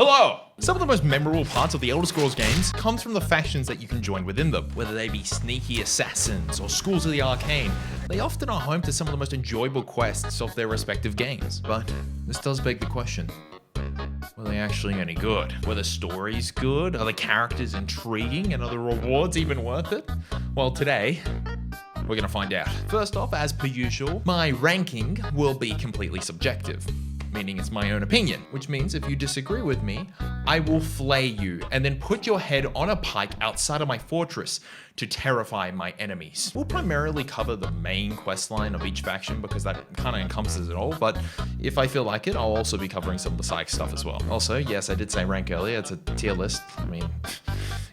Hello! Some of the most memorable parts of the Elder Scrolls games comes from the factions that you can join within them. Whether they be sneaky assassins or schools of the arcane, they often are home to some of the most enjoyable quests of their respective games. But this does beg the question, were they actually any good? Were the stories good? Are the characters intriguing? And are the rewards even worth it? Well, today, we're gonna find out. First off, as per usual, my ranking will be completely subjective, meaning it's my own opinion, which means if you disagree with me, I will flay you and then put your head on a pike outside of my fortress to terrify my enemies. We'll primarily cover the main quest line of each faction because that kind of encompasses it all, but if I feel like it, I'll also be covering some of the psych stuff as well. Also, yes, I did say rank earlier, it's a tier list. I mean,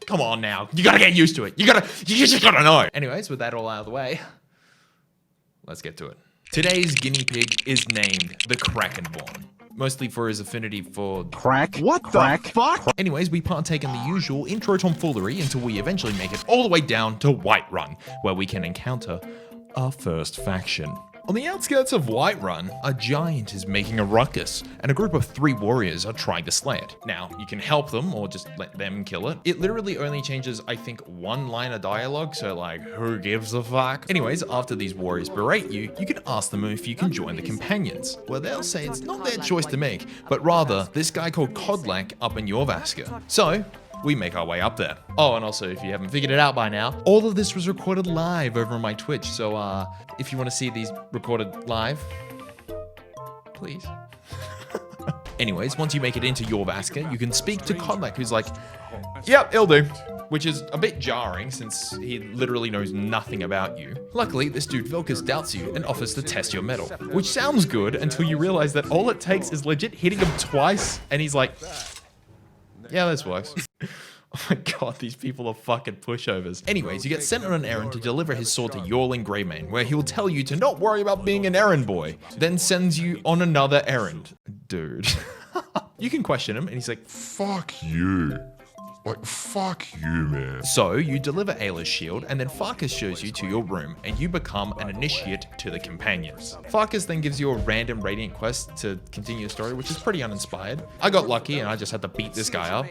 come on now, you gotta get used to it. You just gotta know. Anyways, with that all out of the way, let's get to it. Today's guinea pig is named the Krakenborn, mostly for his affinity for crack. What the fuck? Anyways, we partake in the usual intro tomfoolery until we eventually make it all the way down to Whiterun, where we can encounter our first faction. On the outskirts of Whiterun, a giant is making a ruckus, and a group of 3 warriors are trying to slay it. Now, you can help them or just let them kill it. It literally only changes, I think, 1 line of dialogue, so like, who gives a fuck? Anyways, after these warriors berate you, you can ask them if you can join the companions, where they'll say it's not their choice to make, but rather this guy called Kodlak up in Jorvaska. So, we make our way up there. Oh, and also, if you haven't figured it out by now, all of this was recorded live over on my Twitch. So, if you want to see these recorded live, please. Anyways, once you make it into Jorvaska, you can speak to Kodlak, who's like, yep, it'll do. Which is a bit jarring since he literally knows nothing about you. Luckily, this dude Vilkas doubts you and offers to test your mettle, which sounds good until you realize that all it takes is legit hitting him twice, and he's like, yeah, this works. Oh my god, these people are fucking pushovers. Anyways, you get sent on an errand to deliver his sword to Yorling Greymane, where he will tell you to not worry about being an errand boy, then sends you on another errand. Dude. You can question him, and he's like, fuck you. Like, fuck you, man. So, you deliver Ayla's shield, and then Farkas shows you to your room, and you become an initiate to the companions. Farkas then gives you a random radiant quest to continue the story, which is pretty uninspired. I got lucky, and I just had to beat this guy up.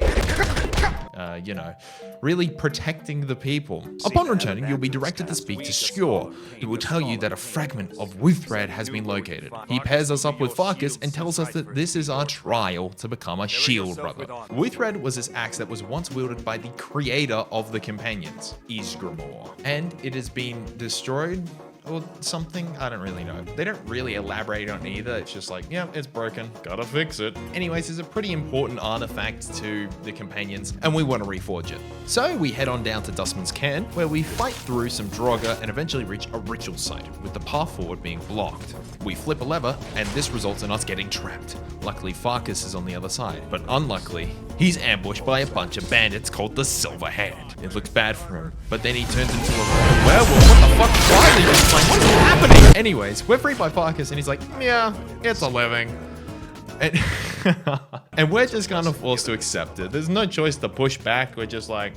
You know, really protecting the people. Upon returning, you'll be directed to speak to Skjor, who will tell you that a fragment of Wuthred has been located. He pairs us up with Farkas and tells us that this is our trial to become a shield brother. Wuthred was this axe that was once wielded by the creator of the companions, Ysgramor, and it has been destroyed or something. I don't really know. They don't really elaborate on either. It's just like, yeah, it's broken, gotta fix it. Anyways, it's a pretty important artifact to the companions, and we want to reforge it. So we head on down to Dustman's Cairn, where we fight through some Draugr and eventually reach a ritual site, with the path forward being blocked. We flip a lever, and this results in us getting trapped. Luckily, Farkas is on the other side, but unluckily, he's ambushed by a bunch of bandits called the Silver Hand. It looks bad for him, but then he turns into a werewolf. What the fuck? Why are they just like, what's happening? Anyways, we're freed by Farkas, and he's like, yeah, it's a living. And, and we're just kind of forced to accept it. There's no choice to push back. We're just like,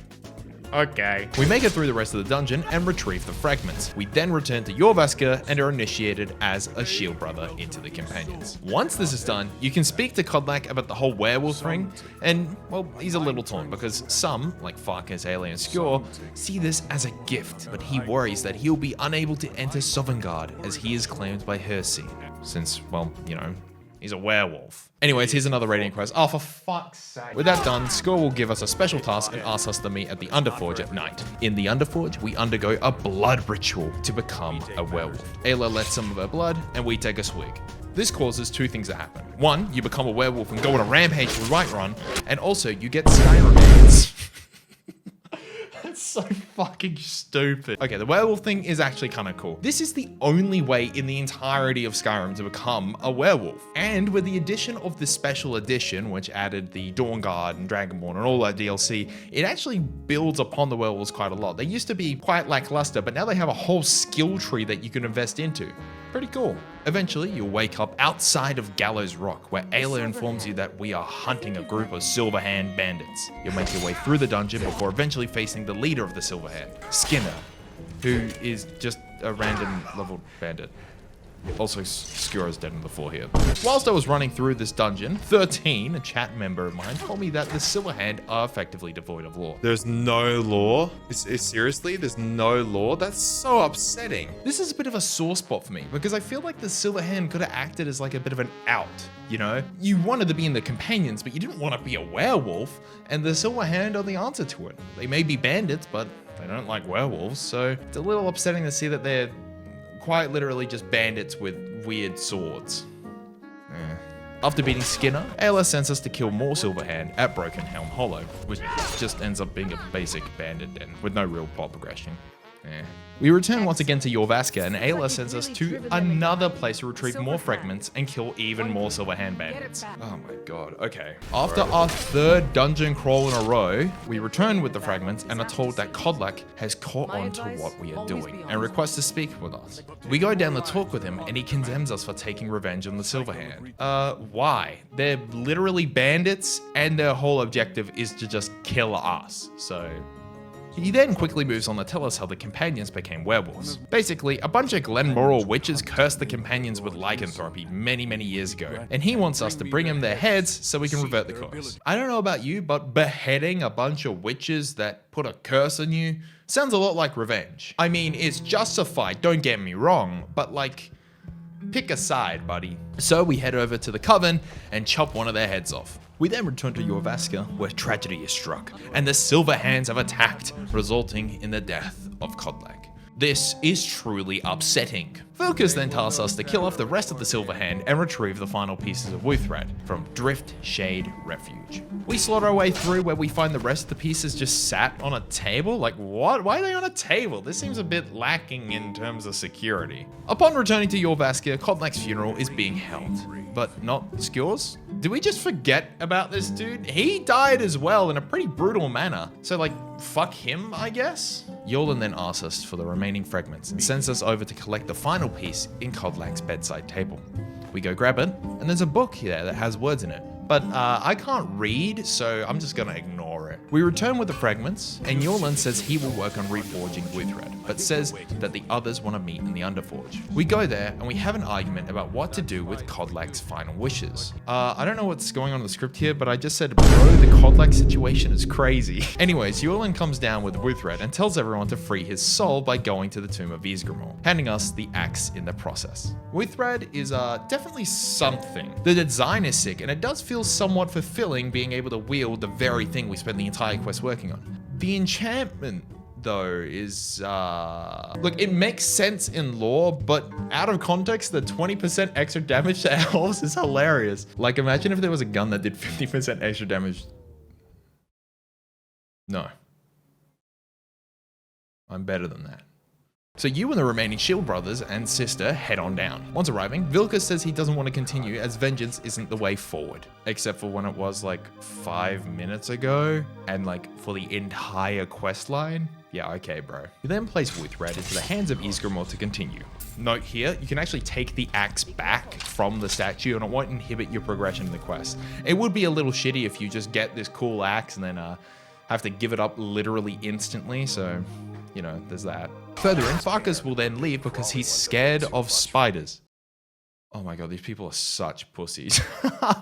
okay. We make it through the rest of the dungeon and retrieve the fragments. We then return to Jorvaska and are initiated as a shield brother into the companions. Once this is done, you can speak to Kodlak about the whole werewolf thing, and, well, he's a little torn because some, like Farkas, Ayla, and Skjor, see this as a gift, but he worries that he'll be unable to enter Sovngarde as he is claimed by Hersey, since, well, you know, he's a werewolf. Anyways, here's another radiant quest. Oh, for fuck's sake. With that done, Skjor will give us a special task and ask us to meet at the Underforge at night. In the Underforge, we undergo a blood ritual to become a werewolf. Ayla lets some of her blood, and we take a swig. This causes 2 things to happen. 1, you become a werewolf and go on a rampage through Whiterun, and also you get Skyrim Is. That's so fucking stupid. Okay, the werewolf thing is actually kind of cool. This is the only way in the entirety of Skyrim to become a werewolf. And with the addition of the special edition, which added the Dawnguard and Dragonborn and all that DLC, it actually builds upon the werewolves quite a lot. They used to be quite lackluster, but now they have a whole skill tree that you can invest into. Pretty cool. Eventually, you'll wake up outside of Gallows Rock, where Ayla informs you that we are hunting a group of Silverhand bandits. You'll make your way through the dungeon before eventually facing the leader of the Silverhand, Skinner, who is just a random level bandit. Also, Skura's dead on the floor here. Whilst I was running through this dungeon, 13, a chat member of mine, told me that the Silverhand are effectively devoid of lore. There's no lore? Seriously? There's no lore? That's so upsetting. This is a bit of a sore spot for me because I feel like the Silverhand could have acted as like a bit of an out, you know? You wanted to be in the companions, but you didn't want to be a werewolf, and the Silverhand are the answer to it. They may be bandits, but they don't like werewolves, so it's a little upsetting to see that they're quite literally just bandits with weird swords. After beating Skinner, ALS sends us to kill more Silverhand at Broken Helm Hollow, which just ends up being a basic bandit den with no real plot progression. We return once again to Jorvaska, and ALS sends us to another place to retrieve more fragments and kill even more Silverhand bandits. Oh my god, okay. After our third dungeon crawl in a row, we return with the fragments and are told that Kodlak has caught on to what we are doing and requests to speak with us. We go down to talk with him and he condemns us for taking revenge on the Silverhand. Why? They're literally bandits and their whole objective is to just kill us, so... He then quickly moves on to tell us how the companions became werewolves. Basically, a bunch of Glenmoral witches cursed the companions with lycanthropy many years ago, and he wants us to bring him their heads so we can revert the curse. I don't know about you, but beheading a bunch of witches that put a curse on you sounds a lot like revenge. I mean, it's justified, don't get me wrong, but like, pick a side, buddy. So we head over to the Coven and chop one of their heads off. We then return to Jorvaska, where tragedy is struck, and the Silverhands have attacked, resulting in the death of Kodlak. This is truly upsetting. Vilkas then tasks us to kill off the rest of the Silverhand and retrieve the final pieces of Wuthred from Drift Shade Refuge. We slaughter our way through where we find the rest of the pieces just sat on a table? Like what? Why are they on a table? This seems a bit lacking in terms of security. Upon returning to Jorvaska, Kodlak's funeral is being held, but not Skura's? Did we just forget about this dude? He died as well in a pretty brutal manner. So like, fuck him, I guess? Yolan then asks us for the remaining fragments and sends us over to collect the final piece in Kodlak's bedside table. We go grab it, and there's a book here that has words in it. But I can't read, so I'm just gonna ignore it. We return with the fragments, and Yolan says he will work on reforging Wuthred, but says that the others want to meet in the Underforge. We go there, and we have an argument about what to do with Kodlak's final wishes. I don't know what's going on in the script here, but I just said, bro, the Kodlak situation is crazy. Anyways, Yolan comes down with Wuthred and tells everyone to free his soul by going to the tomb of Ysgramor, handing us the axe in the process. Wuthred is definitely something. The design is sick, and it does feel somewhat fulfilling being able to wield the very thing we spent the entire quest working on. The enchantment, though, is look, it makes sense in lore, but out of context, the 20% extra damage to elves is hilarious. Like, imagine if there was a gun that did 50% extra damage. No. I'm better than that. So you and the remaining Shield brothers and sister head on down. Once arriving, Vilkas says he doesn't want to continue as vengeance isn't the way forward. Except for when it was like 5 minutes ago and like for the entire quest line. Yeah, okay, bro. You then place Wuthred into the hands of Ysgramor to continue. Note here, you can actually take the axe back from the statue and it won't inhibit your progression in the quest. It would be a little shitty if you just get this cool axe and then have to give it up literally instantly, so you know, there's that. Further in, Farkas will then leave because he's scared of spiders. Oh my god, these people are such pussies.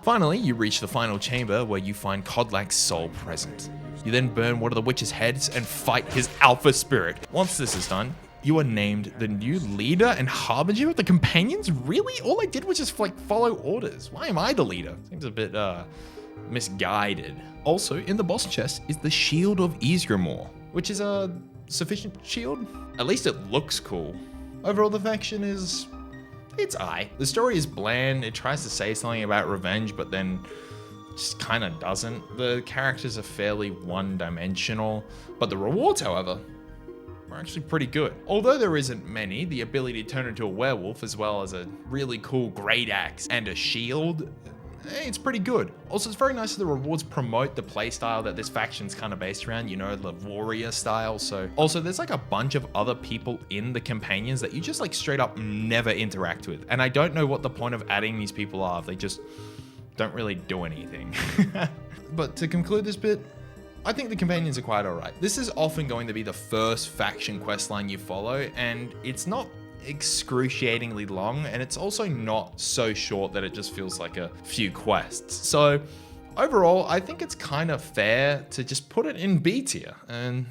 Finally, you reach the final chamber where you find Kodlak's soul present. You then burn one of the witch's heads and fight his alpha spirit. Once this is done, you are named the new leader and harbinger of the companions? Really? All I did was just like follow orders. Why am I the leader? Seems a bit misguided. Also, in the boss chest is the Shield of Ysgramor, which is a sufficient shield. At least it looks cool. Overall, the faction is... it's aight. The story is bland. It tries to say something about revenge, but then just kind of doesn't. The characters are fairly one-dimensional, but the rewards, however, are actually pretty good. Although there isn't many, the ability to turn into a werewolf, as well as a really cool great axe and a shield, it's pretty good. Also, it's very nice that the rewards promote the playstyle that this faction's kind of based around, you know, the warrior style. So also there's like a bunch of other people in the companions that you just like straight up never interact with. And I don't know what the point of adding these people are. They just don't really do anything. But to conclude this bit, I think the companions are quite alright. This is often going to be the first faction questline you follow, and it's not excruciatingly long, and it's also not so short that it just feels like a few quests. So overall, I think it's kind of fair to just put it in B tier and,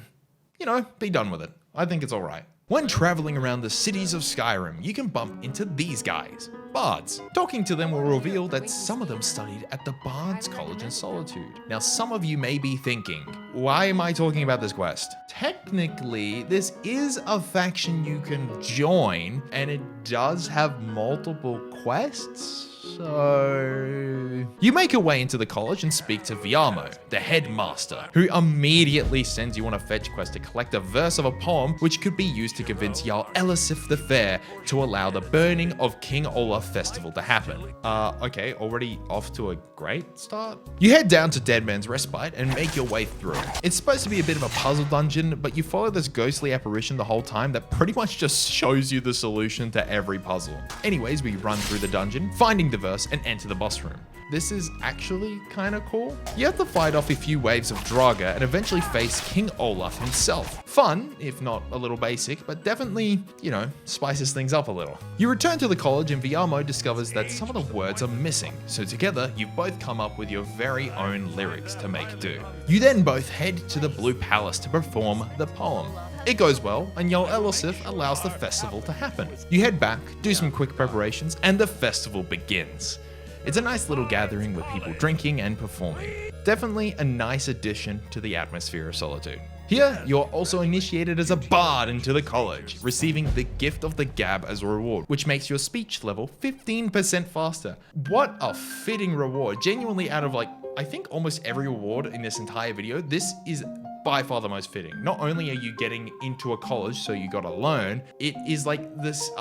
you know, be done with it. I think it's alright. When traveling around the cities of Skyrim, you can bump into these guys, Bards. Talking to them will reveal that some of them studied at the Bards College in Solitude. Now, some of you may be thinking, why am I talking about this quest? Technically, this is a faction you can join, and it does have multiple quests. So you make your way into the college and speak to Viamo, the headmaster, who immediately sends you on a fetch quest to collect a verse of a poem which could be used to convince Jarl Elisif the Fair to allow the burning of King Olaf festival to happen. Okay, already off to a great start. You head down to Dead Man's Respite and make your way through. It's supposed to be a bit of a puzzle dungeon, but you follow this ghostly apparition the whole time that pretty much just shows you the solution to every puzzle. Anyways, we run through the dungeon, finding the verse and enter the boss room. This is actually kind of cool. You have to fight off a few waves of Draga and eventually face King Olaf himself. Fun, if not a little basic, but definitely, you know, spices things up a little. You return to the college and Viamo discovers that some of the words are missing, so together you both come up with your very own lyrics to make do. You then both head to the Blue Palace to perform the poem. It goes well, and Jarl Elisif allows the festival to happen. You head back, do some quick preparations, and the festival begins. It's a nice little gathering with people drinking and performing. Definitely a nice addition to the atmosphere of Solitude. Here, you're also initiated as a bard into the college, receiving the Gift of the Gab as a reward, which makes your speech level 15% faster. What a fitting reward. Genuinely, out of like, I think almost every reward in this entire video, this is by far the most fitting. Not only are you getting into a college, so you gotta learn, it is like this,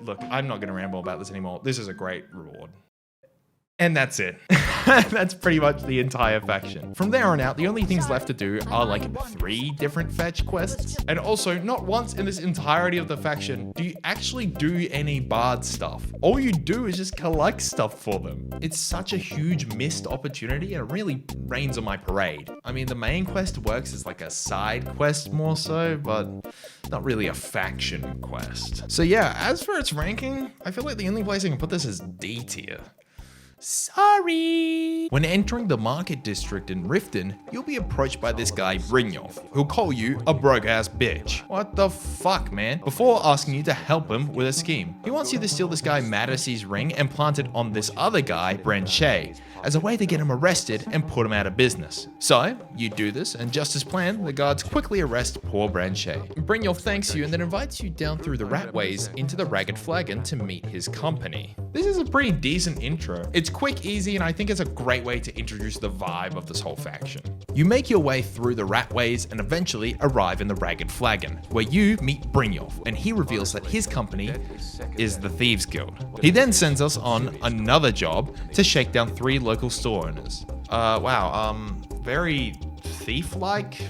look, I'm not gonna ramble about this anymore. This is a great reward. And that's it. That's pretty much the entire faction. From there on out, the only things left to do are like 3 different fetch quests. And also, not once in this entirety of the faction do you actually do any bard stuff. All you do is just collect stuff for them. It's such a huge missed opportunity and it really rains on my parade. I mean, the main quest works as like a side quest more so, but not really a faction quest. So yeah, as for its ranking, I feel like the only place I can put this is D tier. Sorry! When entering the market district in Riften, you'll be approached by this guy Brynjolf, who'll call you a broke-ass bitch. What the fuck, man? Before asking you to help him with a scheme. He wants you to steal this guy Madissy's ring and plant it on this other guy, Branche, as a way to get him arrested and put him out of business. So, you do this, and just as planned, the guards quickly arrest poor Branche. Brynjolf thanks you and then invites you down through the Ratways into the Ragged Flagon to meet his company. This is a pretty decent intro. It's quick, easy, and I think it's a great way to introduce the vibe of this whole faction. You make your way through the Ratways and eventually arrive in the Ragged Flagon, where you meet Brynjolf, and he reveals that his company is the Thieves Guild. He then sends us on another job to shake down 3 local store owners. Very thief-like?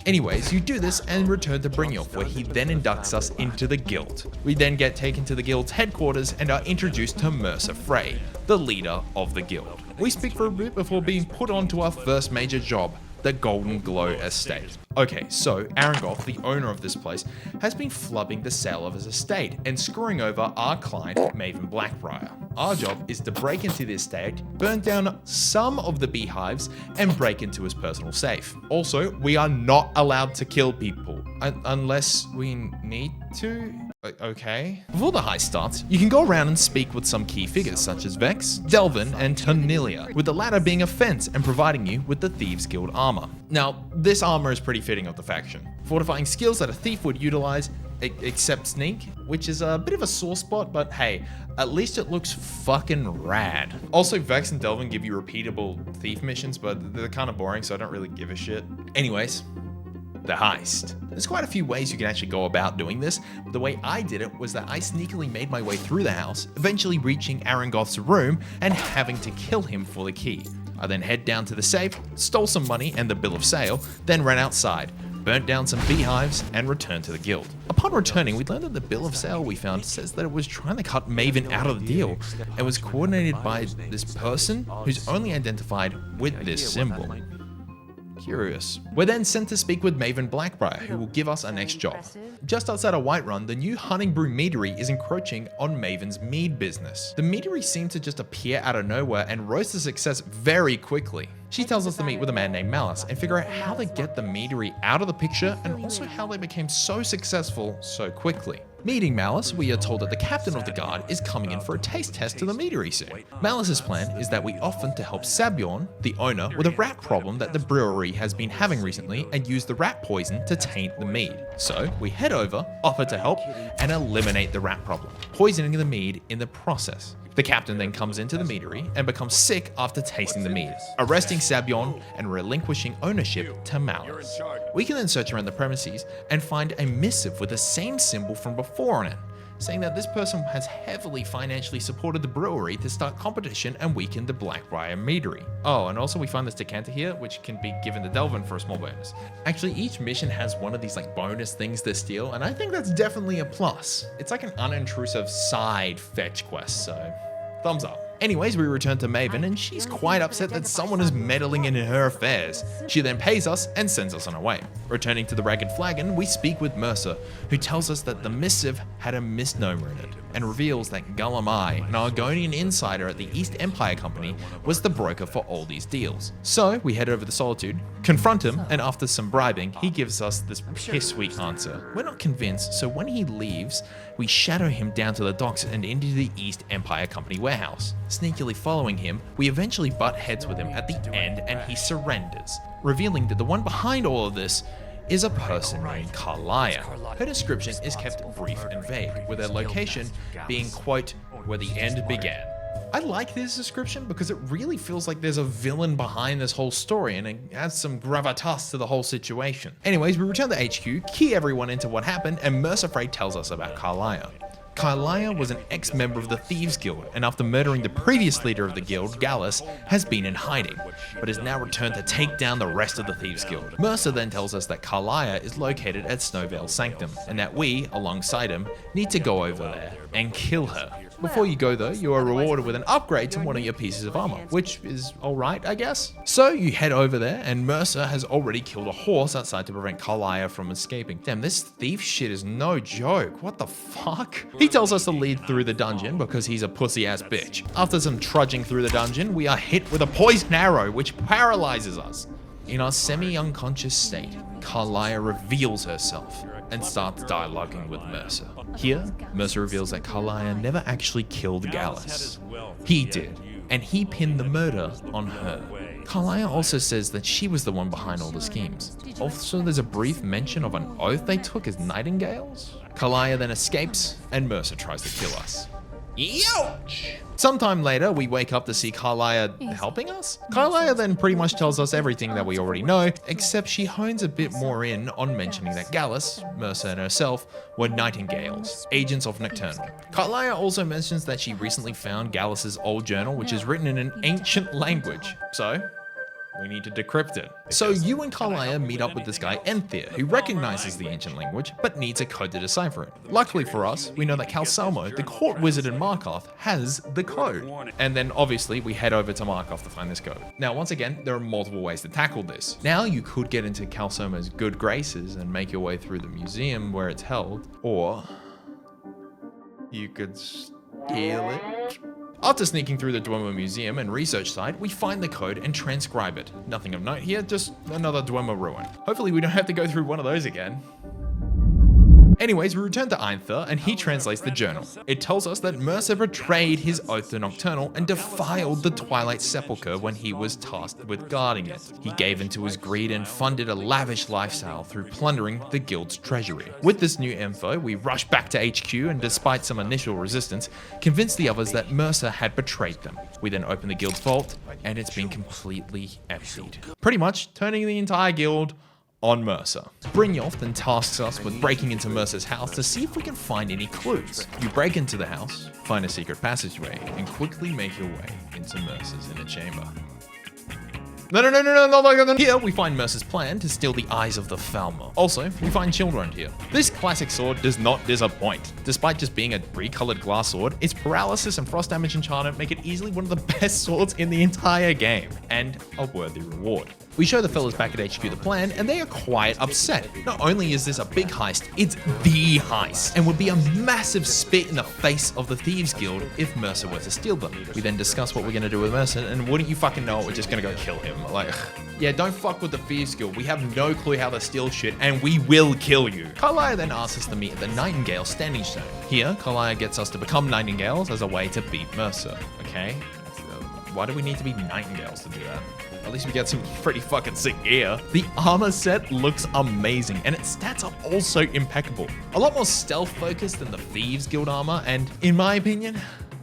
Anyways, you do this and return to Brynjolf, where he then inducts us into the guild. We then get taken to the guild's headquarters and are introduced to Mercer Frey, the leader of the guild. We speak for a bit before being put on to our first major job, the Golden Glow Estate. Okay, so Arangoth, the owner of this place, has been flubbing the sale of his estate and screwing over our client, Maven Blackbriar. Our job is to break into the estate, burn down some of the beehives, and break into his personal safe. Also, we are not allowed to kill people, unless we need to. Okay. Before the heist starts, you can go around and speak with some key figures such as Byxx, Delvin, and Tonilia, with the latter being a fence and providing you with the Thieves Guild armor. Now, this armor is pretty fitting of the faction. Fortifying skills that a thief would utilize, except sneak, which is a bit of a sore spot, but hey, at least it looks fucking rad. Also, Byxx and Delvin give you repeatable thief missions, but they're kind of boring, so I don't really give a shit. Anyways, the heist. There's quite a few ways you can actually go about doing this, but the way I did it was that I sneakily made my way through the house, eventually reaching Arangoth's room and having to kill him for the key. I then head down to the safe, stole some money and the bill of sale, then ran outside, burnt down some beehives, and returned to the guild. Upon returning, we learned that the bill of sale we found says that it was trying to cut Maven out of the deal and was coordinated by this person who's only identified with this symbol. Curious. We're then sent to speak with Maven Blackbriar, who will give us our next job. Just outside of Whiterun, the new Hunting Brew meadery is encroaching on Maven's mead business. The meadery seemed to just appear out of nowhere and rose to success very quickly. She tells us to meet with a man named Malice and figure out how they get the meadery out of the picture and also how they became so successful so quickly. Meeting Malice, we are told that the captain of the guard is coming in for a taste test to the meadery soon. Malice's plan is that we offer to help Sabjorn, the owner, with a rat problem that the brewery has been having recently and use the rat poison to taint the mead. So we head over, offer to help, and eliminate the rat problem, poisoning the mead in the process. The captain then comes into the meadery and becomes sick after tasting the mead, arresting Sabjorn and relinquishing ownership to Malice. We can then search around the premises and find a missive with the same symbol from before on it, saying that this person has heavily financially supported the brewery to start competition and weaken the Blackbriar meadery. Oh, and also we find this decanter here, which can be given to Delvin for a small bonus. Actually, each mission has one of these like bonus things to steal, and I think that's definitely a plus. It's like an unintrusive side fetch quest, so thumbs up. Anyways, we return to Maven and she's quite upset that someone is meddling in her affairs. She then pays us and sends us on our way. Returning to the Ragged Flagon, we speak with Mercer, who tells us that the missive had a misnomer in it and reveals that Gulamai, an Argonian insider at the East Empire Company, was the broker for all these deals. So we head over to Solitude, confront him, and after some bribing, he gives us this piss-weak answer. We're not convinced, so when he leaves, we shadow him down to the docks and into the East Empire Company warehouse. Sneakily following him, we eventually butt heads with him at the end and he surrenders, revealing that the one behind all of this is a person named Carlia. Her description is kept brief and vague, with her location being, quote, where the end began. I like this description because it really feels like there's a villain behind this whole story and it adds some gravitas to the whole situation. Anyways, we return to HQ, key everyone into what happened, and Mercer Frey tells us about Carlia. Carlia was an ex-member of the Thieves Guild, and after murdering the previous leader of the guild, Gallus, has been in hiding, but has now returned to take down the rest of the Thieves Guild. Mercer then tells us that Carlia is located at Snowvale Sanctum, and that we, alongside him, need to go over there and kill her. Before you go though, you are rewarded with an upgrade to one of your pieces of armor, which is alright, I guess. So you head over there, and Mercer has already killed a horse outside to prevent Carlia from escaping. Damn, this thief shit is no joke. What the fuck? He tells us to lead through the dungeon because he's a pussy ass bitch. After some trudging through the dungeon, we are hit with a poison arrow which paralyzes us. In our semi-unconscious state, Carlia reveals herself and starts dialoguing with Mercer. Here, Mercer reveals that Carlia never actually killed Gallus. He did, and he pinned the murder on her. Carlia also says that she was the one behind all the schemes. Also, there's a brief mention of an oath they took as nightingales. Carlia then escapes, and Mercer tries to kill us. Youch! Sometime later, we wake up to see Carlia helping us. Carlia then pretty much tells us everything that we already know, except she hones a bit more in on mentioning that Gallus, Mercer and herself were nightingales, agents of Nocturnal. Carlia also mentions that she recently found Gallus's old journal, which is written in an ancient language. So, we need to decrypt it. So you and Carlia meet up with this guy Enthir, who recognizes the ancient language, but needs a code to decipher it. Luckily for us, we know that Calcelmo, the court wizard in Markarth, has the code. And then obviously we head over to Markarth to find this code. Now once again, there are multiple ways to tackle this. Now you could get into Calcelmo's good graces and make your way through the museum where it's held, or you could steal it. After sneaking through the Dwemer Museum and research site, we find the code and transcribe it. Nothing of note here, just another Dwemer ruin. Hopefully we don't have to go through one of those again. Anyways, we return to Einthur and he translates the journal. It tells us that Mercer betrayed his oath to Nocturnal and defiled the Twilight Sepulchre when he was tasked with guarding it. He gave into his greed and funded a lavish lifestyle through plundering the guild's treasury. With this new info, we rush back to HQ and despite some initial resistance, convince the others that Mercer had betrayed them. We then open the guild's vault and it's been completely emptied. Pretty much turning the entire guild on Mercer. Brynjolf then tasks us with breaking into Mercer's house to see if we can find any clues. You break into the house, find a secret passageway, and quickly make your way into Mercer's inner chamber. No. Here we find Mercer's plan to steal the eyes of the Falmer. Also, we find Children here. This classic sword does not disappoint. Despite just being a recolored glass sword, its paralysis and frost damage enchantment make it easily one of the best swords in the entire game, and a worthy reward. We show the fellas back at HQ the plan, and they are quite upset. Not only is this a big heist, it's the heist, and would be a massive spit in the face of the Thieves Guild if Mercer were to steal them. We then discuss what we're gonna do with Mercer, and wouldn't you fucking know it, we're just gonna go kill him. Like, yeah, don't fuck with the Thieves Guild. We have no clue how to steal shit, and we will kill you. Carlia then asks us to meet at the Nightingale Standing Stone. Here, Carlia gets us to become Nightingales as a way to beat Mercer, okay? Why do we need to be Nightingales to do that? At least we get some pretty fucking sick gear. The armor set looks amazing, and its stats are also impeccable. A lot more stealth focused than the Thieves Guild armor, and in my opinion,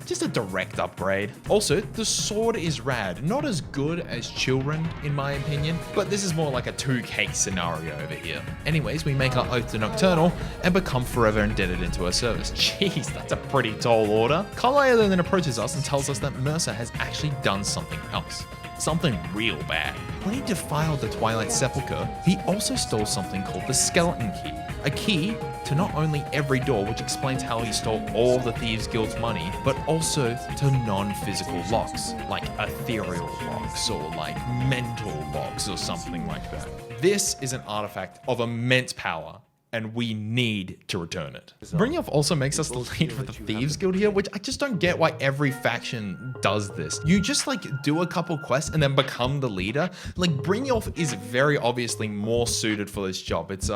just a direct upgrade. Also, the sword is rad. Not as good as Children, in my opinion, but this is more like a 2K scenario over here. Anyways, we make our oath to Nocturnal and become forever indebted into her service. Jeez, that's a pretty tall order. Carlia then approaches us and tells us that Mercer has actually done something else. Something real bad. When he defiled the Twilight Sepulchre, he also stole something called the Skeleton Key. A key to not only every door, which explains how he stole all the Thieves Guild's money, but also to non-physical locks, like ethereal locks or like mental locks or something like that. This is an artifact of immense power, and we need to return it. Brynjolf also makes us the lead for the Thieves Guild here, which I just don't get why every faction does this. You just like do a couple quests and then become the leader. Like Brynjolf is very obviously more suited for this job. It's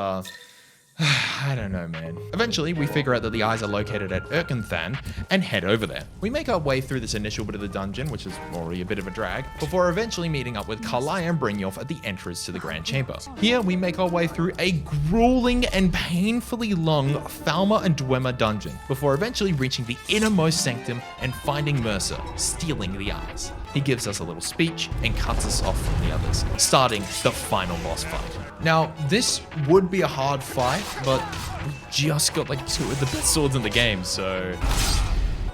I don't know, man. Eventually, we figure out that the eyes are located at Erkenthan and head over there. We make our way through this initial bit of the dungeon, which is already a bit of a drag, before eventually meeting up with Carlia and Brynjolf at the entrance to the Grand Chamber. Here, we make our way through a grueling and painfully long Falmer and Dwemer dungeon, before eventually reaching the innermost sanctum and finding Mercer, stealing the eyes. He gives us a little speech and cuts us off from the others, starting the final boss fight. Now, this would be a hard fight, but we just got like two of the best swords in the game, so...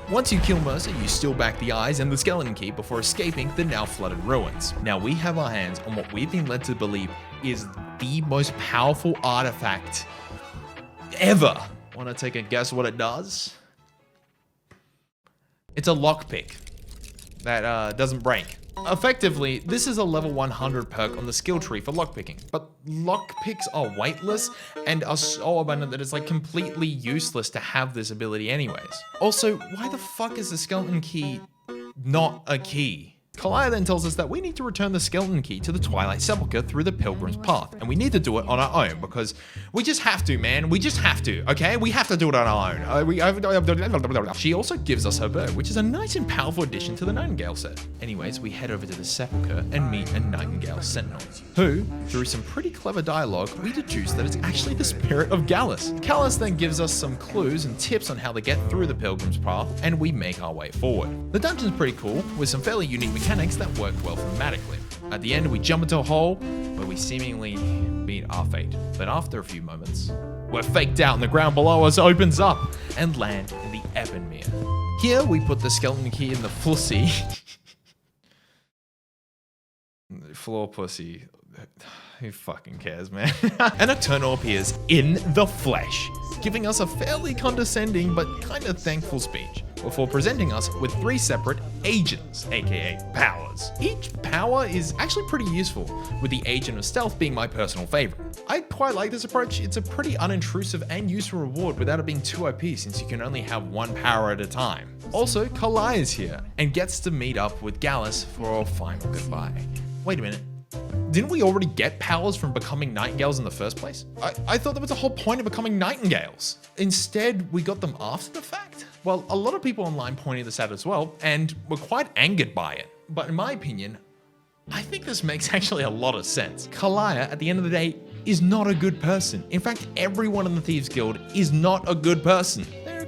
Once you kill Mercer, you steal back the eyes and the skeleton key before escaping the now flooded ruins. Now we have our hands on what we've been led to believe is the most powerful artifact ever. Want to take a guess what it does? It's a lockpick that doesn't break. Effectively, this is a level 100 perk on the skill tree for lockpicking, but lockpicks are weightless and are so abundant that it's like completely useless to have this ability anyways. Also, why the fuck is the skeleton key not a key? Carlia then tells us that we need to return the skeleton key to the Twilight Sepulchre through the Pilgrim's Path, and we need to do it on our own because we just have to, man. We just have to, okay? We have to do it on our own. She also gives us her bird, which is a nice and powerful addition to the Nightingale set. Anyways, we head over to the Sepulchre and meet a Nightingale Sentinel, who, through some pretty clever dialogue, we deduce that it's actually the spirit of Gallus. Gallus then gives us some clues and tips on how to get through the Pilgrim's Path, and we make our way forward. The dungeon's pretty cool, with some fairly unique mechanics that work well thematically. At the end, we jump into a hole where we seemingly meet our fate. But after a few moments, we're faked out and the ground below us opens up and land in the Ebenmere. Here, we put the skeleton key in the Flussy. Floor pussy. Who fucking cares, man? And Nocturnal appears in the flesh, giving us a fairly condescending but kind of thankful speech, before presenting us with 3 separate agents, aka powers. Each power is actually pretty useful, with the Agent of Stealth being my personal favorite. I quite like this approach. It's a pretty unintrusive and useful reward without it being too OP, since you can only have 1 power at a time. Also, Carlia is here, and gets to meet up with Gallus for a final goodbye. Wait a minute. Didn't we already get powers from becoming Nightingales in the first place? I thought that was the whole point of becoming Nightingales. Instead, we got them after the fact? Well, a lot of people online pointed this out as well, and were quite angered by it. But in my opinion, I think this makes actually a lot of sense. Carlia, at the end of the day, is not a good person. In fact, everyone in the Thieves Guild is not a good person.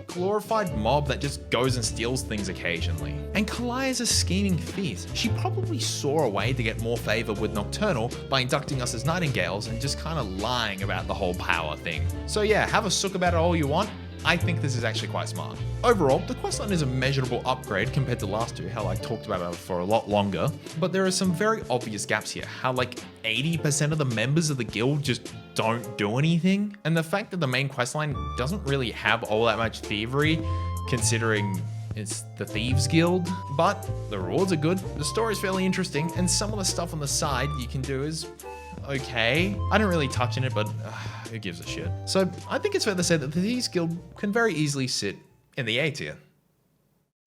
Glorified mob that just goes and steals things occasionally. And Carlia is a scheming thief. She probably saw a way to get more favor with Nocturnal by inducting us as Nightingales and just kind of lying about the whole power thing. So yeah, have a sook about it all you want. I think this is actually quite smart. Overall, the questline is a measurable upgrade compared to last 2, how I talked about it for a lot longer, but there are some very obvious gaps here, how like 80% of the members of the guild just don't do anything, and the fact that the main questline doesn't really have all that much thievery, considering It's the Thieves Guild, but the rewards are good. The story's fairly interesting, and some of the stuff on the side you can do is okay. I don't really touch in it, but who gives a shit? So I think it's fair to say that the Thieves Guild can very easily sit in the A tier.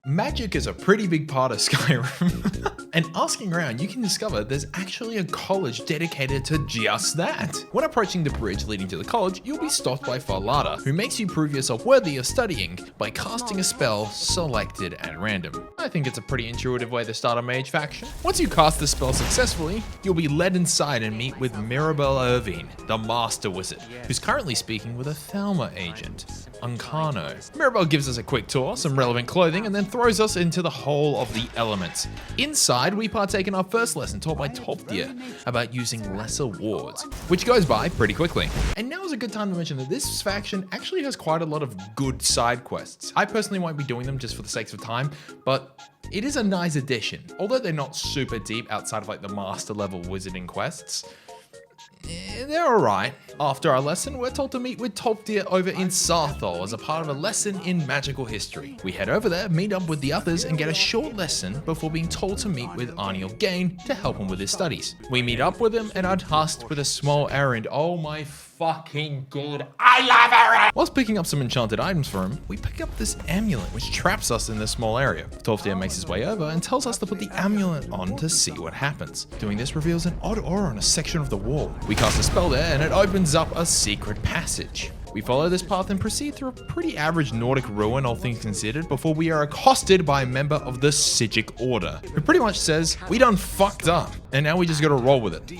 Magic is a pretty big part of Skyrim. And asking around, you can discover there's actually a college dedicated to just that. When approaching the bridge leading to the college, you'll be stopped by Farlada, who makes you prove yourself worthy of studying by casting a spell selected at random. I think it's a pretty intuitive way to start a mage faction. Once you cast the spell successfully, you'll be led inside and meet with Mirabelle Irvine, the Master Wizard, who's currently speaking with a Thelma agent, Uncano. Mirabelle gives us a quick tour, some relevant clothing, and then throws us into the Hole of the Elements. Inside, we partake in our first lesson taught by Topdir about using lesser wards, which goes by pretty quickly. And now is a good time to mention that this faction actually has quite a lot of good side quests. I personally won't be doing them just for the sake of time, but it is a nice addition. Although they're not super deep outside of like the master level wizarding quests, they're alright. After our lesson, we're told to meet with Topdir over in Sarthol as a part of a lesson in magical history. We head over there, meet up with the others, and get a short lesson before being told to meet with Arniel Gain to help him with his studies. We meet up with him and are tasked with a small errand. Oh my fucking god, I love errands! Whilst picking up some enchanted items for him, we pick up this amulet which traps us in this small area. Topdir makes his way over and tells us to put the amulet on to see what happens. Doing this reveals an odd aura on a section of the wall. We cast a spell there and it opens up a secret passage. We follow this path and proceed through a pretty average Nordic ruin, all things considered, before we are accosted by a member of the Sigic Order, who pretty much says, we done fucked up, and now we just gotta roll with it.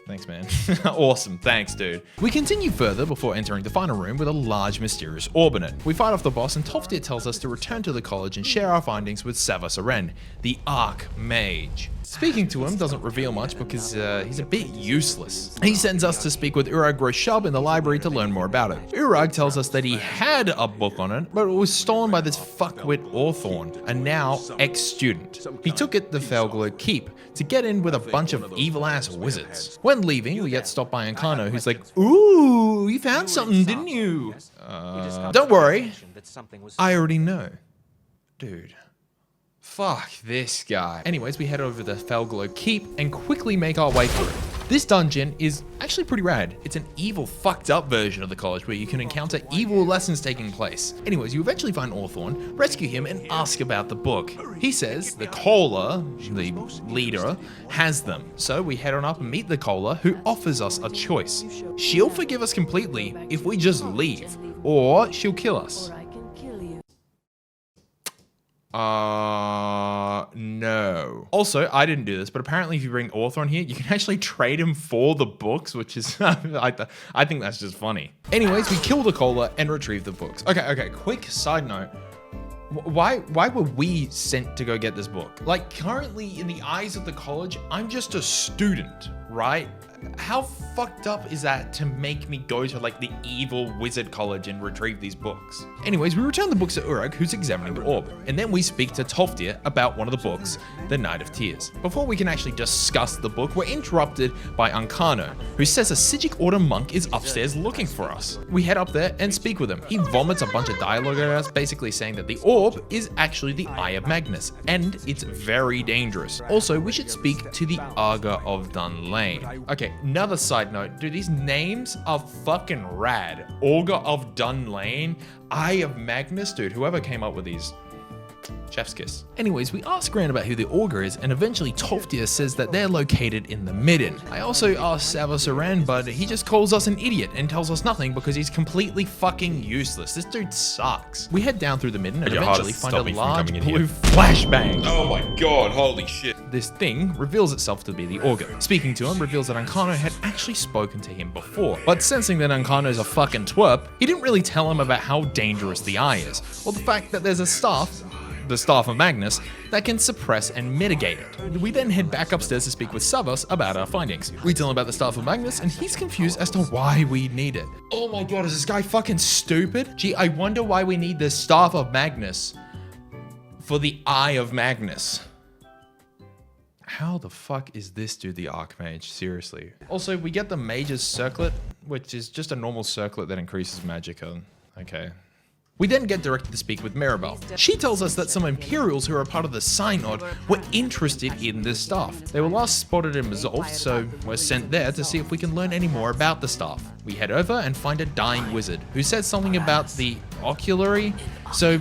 Thanks, man. Awesome, thanks, dude. We continue further before entering the final room with a large mysterious orb in it. We fight off the boss and Topdir tells us to return to the college and share our findings with Savas Aren, the Archmage. Speaking to him doesn't reveal much because he's a bit useless. He sends us to speak with Urag Roshub in the library to learn more about it. Urag tells us that he had a book on it, but it was stolen by this fuckwit Orthorn, a now ex-student. He took it to Felglow Keep to get in with a bunch of evil-ass wizards. When leaving, we get stopped by Uncano, who's like, ooh, you found something, didn't you? Don't worry, I already know. Dude. Fuck this guy. Anyways, we head over to Felglow Keep and quickly make our way through. This dungeon is actually pretty rad. It's an evil, fucked up version of the college where you can encounter evil lessons taking place. Anyways, you eventually find Orthorn, rescue him, and ask about the book. He says the Kohler, the leader, has them. So we head on up and meet the Kohler, who offers us a choice. She'll forgive us completely if we just leave, or she'll kill us. No. Also, I didn't do this, but apparently if you bring Orthorn here, you can actually trade him for the books, which is, I think that's just funny. Anyways, we kill the Kohler and retrieve the books. Okay, quick side note. Why were we sent to go get this book? Like, currently, in the eyes of the college, I'm just a student, right? How fucked up is that to make me go to like the evil wizard college and retrieve these books? Anyways, we return the books to Urag, who's examining the orb, and then we speak to Topdir about one of the books, The Night of Tears. Before we can actually discuss the book, we're interrupted by Uncano, who says a Sigic Order monk is upstairs looking for us. We head up there and speak with him. He vomits a bunch of dialogue at us, basically saying that the orb is actually the Eye of Magnus, and it's very dangerous. Also, we should speak to the Arga of Dunlane. Okay, another side note, dude, these names are fucking rad. Augur of Dunlane, Eye of Magnus, dude, whoever came up with these, chef's kiss. Anyways, we ask around about who the Augur is, and eventually Topdir says that they're located in the Midden. I also asked Savas Aren, but he just calls us an idiot and tells us nothing because he's completely fucking useless. This dude sucks. We head down through the Midden and eventually find a large blue flashbang. Oh my god, holy shit. This thing reveals itself to be the Augur. Speaking to him reveals that Uncano had actually spoken to him before, but sensing that Uncano's a fucking twerp, he didn't really tell him about how dangerous the eye is, or the fact that there's a staff, the Staff of Magnus, that can suppress and mitigate it. We then head back upstairs to speak with Savas about our findings. We tell him about the Staff of Magnus, and he's confused as to why we need it. Oh my god, is this guy fucking stupid? Gee, I wonder why we need the Staff of Magnus for the Eye of Magnus. How the fuck is this dude the Archmage? Seriously. Also, we get the Mage's Circlet, which is just a normal circlet that increases magic. Okay. We then get directed to speak with Mirabelle. She tells us that some Imperials who are a part of the Synod were interested in this staff. They were last spotted in Resolve, so we're sent there to see if we can learn any more about the staff. We head over and find a dying wizard who says something about the oculary, so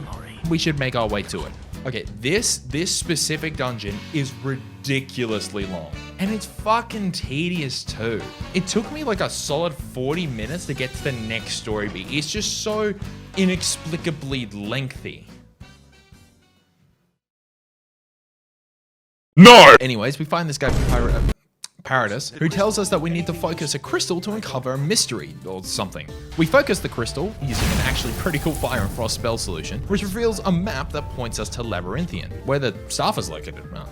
we should make our way to it. Okay, this specific dungeon is ridiculously long. And it's fucking tedious too. It took me like a solid 40 minutes to get to the next story beat. It's just so inexplicably lengthy. No! Anyways, we find this guy Paradis, who tells us that we need to focus a crystal to uncover a mystery or something. We focus the crystal using an actually pretty cool fire and frost spell solution, which reveals a map that points us to Labyrinthian, where the staff is located. Well,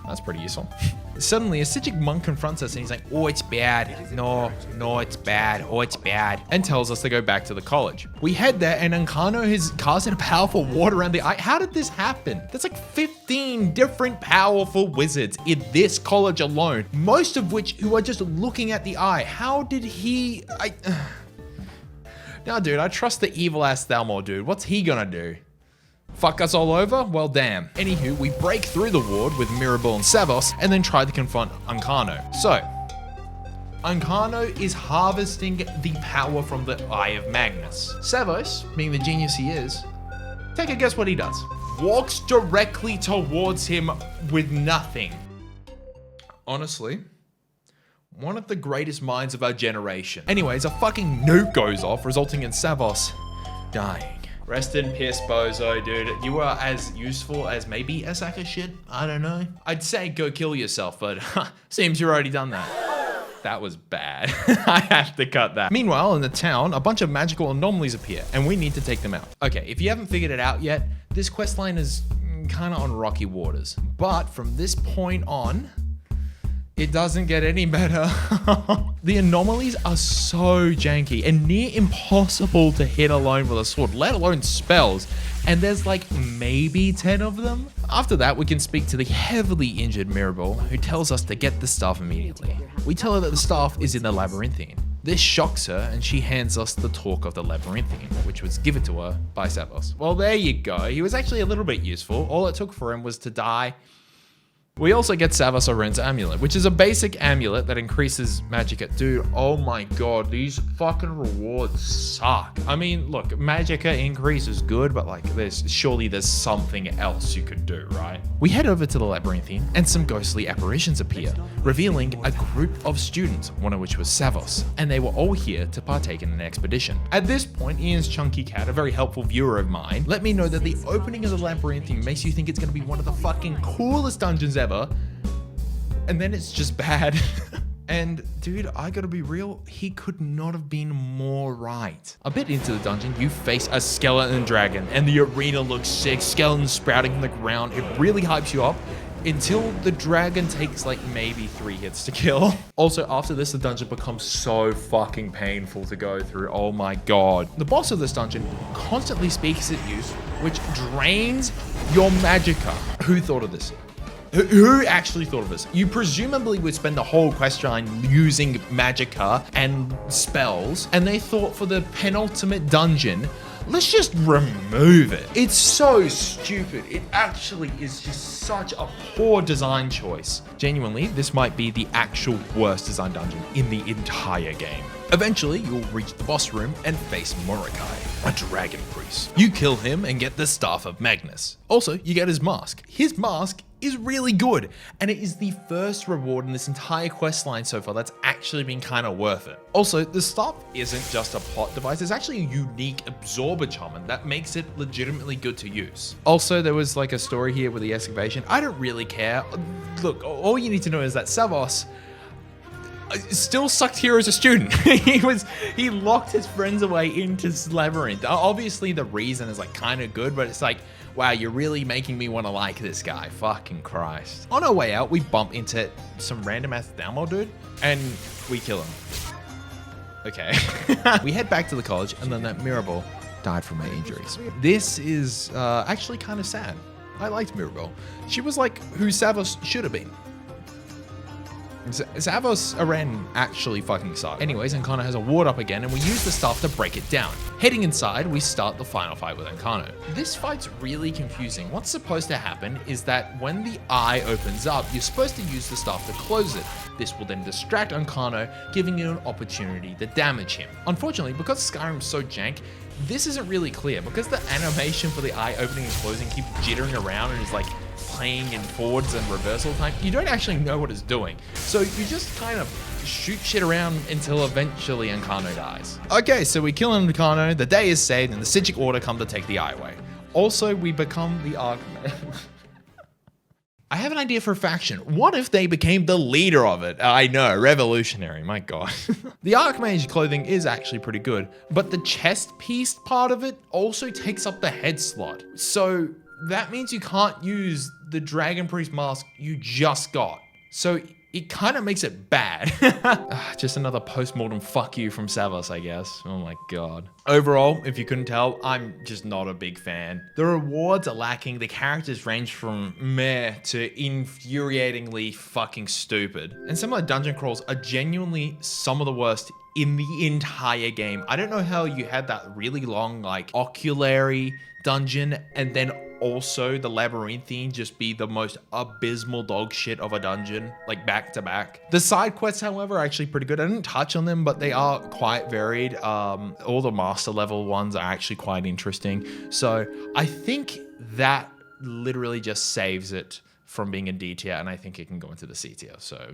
that's pretty useful. Suddenly, a Sijic monk confronts us and he's like, oh, it's bad. No, it's bad. Oh, it's bad. And tells us to go back to the college. We head there and Ancano has casted a powerful ward around the eye. How did this happen? There's like 15 different powerful wizards in this college alone, most of which who are just looking at the eye. How did he... Now, dude, I trust the evil-ass Thalmor, dude. What's he gonna do? Fuck us all over? Well, damn. Anywho, we break through the ward with Mirabelle and Savos and then try to confront Ancano. So, Ancano is harvesting the power from the Eye of Magnus. Savos, being the genius he is, take a guess what he does. Walks directly towards him with nothing. Honestly, one of the greatest minds of our generation. Anyways, a fucking nuke goes off, resulting in Savos dying. Rest in piss, bozo, dude. You are as useful as maybe a sack of shit. I don't know. I'd say go kill yourself, but seems you already done that. That was bad. I have to cut that. Meanwhile, in the town, a bunch of magical anomalies appear, and we need to take them out. Okay, if you haven't figured it out yet, this questline is kind of on rocky waters. But from this point on, it doesn't get any better. The anomalies are so janky and near impossible to hit alone with a sword, let alone spells. And there's like maybe 10 of them. After that, we can speak to the heavily injured Mirabelle, who tells us to get the staff immediately. We tell her that the staff is in the Labyrinthian. This shocks her and she hands us the Talk of the Labyrinthian, which was given to her by Savos. Well, there you go. He was actually a little bit useful. All it took for him was to die. We also get Savos Oren's amulet, which is a basic amulet that increases magicka. Dude, oh my god, these fucking rewards suck. I mean, look, magicka increase is good, but like surely there's something else you could do, right? We head over to the Labyrinthian and some ghostly apparitions appear, revealing a group of students, one of which was Savos, and they were all here to partake in an expedition. At this point, Ian's chunky cat, a very helpful viewer of mine, let me know that the opening of the Labyrinthian makes you think it's gonna be one of the fucking coolest dungeons ever, and then it's just bad. And dude, I gotta be real, he could not have been more right. A bit into the dungeon, you face a skeleton dragon and the arena looks sick, skeletons sprouting from the ground. It really hypes you up until the dragon takes like maybe 3 hits to kill. Also, after this, the dungeon becomes so fucking painful to go through. Oh my god. The boss of this dungeon constantly speaks at you, which drains your magicka. Who thought of this? Who actually thought of this? You presumably would spend the whole questline using magicka and spells, and they thought for the penultimate dungeon, let's just remove it. It's so stupid. It actually is just such a poor design choice. Genuinely, this might be the actual worst design dungeon in the entire game. Eventually, you'll reach the boss room and face Mordecai, a dragon priest. You kill him and get the Staff of Magnus. Also, you get his mask. His mask is really good, and it is the first reward in this entire questline so far that's actually been kind of worth it. Also, the staff isn't just a plot device, it's actually a unique absorber charm that makes it legitimately good to use. Also, there was like a story here with the excavation. I don't really care. Look, all you need to know is that Savos still sucked here as a student. he locked his friends away into this labyrinth. Obviously the reason is like kind of good, but it's like, wow, you're really making me want to like this guy. Fucking Christ. On our way out, we bump into some random ass Thalmor dude and we kill him. Okay. We head back to the college and then that Mirabelle died from her injuries. This is actually kind of sad. I liked Mirabelle. She was like who Savos should have been. Zavos Aren actually fucking sucks. Anyways, Encano has a ward up again, and we use the staff to break it down. Heading inside, we start the final fight with Encano. This fight's really confusing. What's supposed to happen is that when the eye opens up, you're supposed to use the staff to close it. This will then distract Encano, giving you an opportunity to damage him. Unfortunately, because Skyrim's so jank, this isn't really clear because the animation for the eye opening and closing keeps jittering around and is like playing in forwards and reversal time. You don't actually know what it's doing. So you just kind of shoot shit around until eventually Encano dies. Okay, so we kill Encano, the day is saved, and the Sigic Order come to take the eye away. Also, we become the Archmage. I have an idea for a faction. What if they became the leader of it? I know, revolutionary, my god. The Archmage clothing is actually pretty good, but the chest piece part of it also takes up the head slot. So that means you can't use the Dragon Priest mask you just got. So it kind of makes it bad. Just another post-mortem fuck you from Savos, I guess. Oh my god. Overall, if you couldn't tell, I'm just not a big fan. The rewards are lacking. The characters range from meh to infuriatingly fucking stupid. And some of the dungeon crawls are genuinely some of the worst in the entire game. I don't know how you had that really long, like, oculary dungeon and then also the labyrinthine just be the most abysmal dog shit of a dungeon, like back to back. The side quests, however, are actually pretty good. I didn't touch on them, but they are quite varied. All the master level ones are actually quite interesting. So I think that literally just saves it from being a D tier, and I think it can go into the C tier, so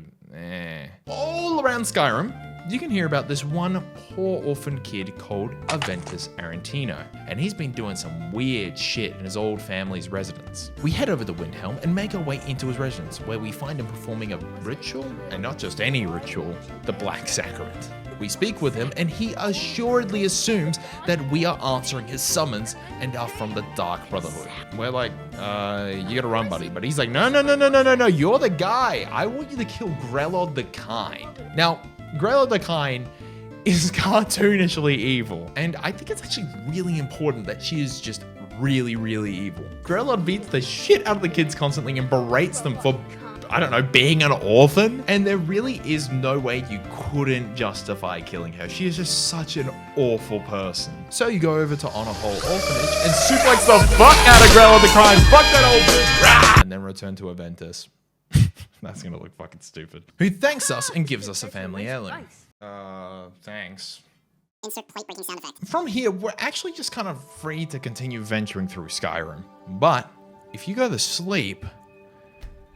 All around Skyrim, you can hear about this one poor orphan kid called Aventus Arantino, and he's been doing some weird shit in his old family's residence. We head over to Windhelm and make our way into his residence, where we find him performing a ritual, and not just any ritual, the Black Sacrament. We speak with him, and he assuredly assumes that we are answering his summons and are from the Dark Brotherhood. We're like, you gotta run, buddy. But he's like, no, you're the guy. I want you to kill Grelod the Kind. Now, Grelod the Kind is cartoonishly evil, and I think it's actually really important that she is just really, really evil. Grelod beats the shit out of the kids constantly and berates them for, I don't know, being an orphan. And there really is no way you couldn't justify killing her. She is just such an awful person. So you go over to Honorhole Orphanage and suplex the fuck out of Grelod the Kind. Fuck that old bitch. And then return to Aventus. That's gonna look fucking stupid. Who thanks us and gives us a family heirloom. Thanks. Insert plate breaking sound effect. From here, we're actually just kind of free to continue venturing through Skyrim. But if you go to sleep,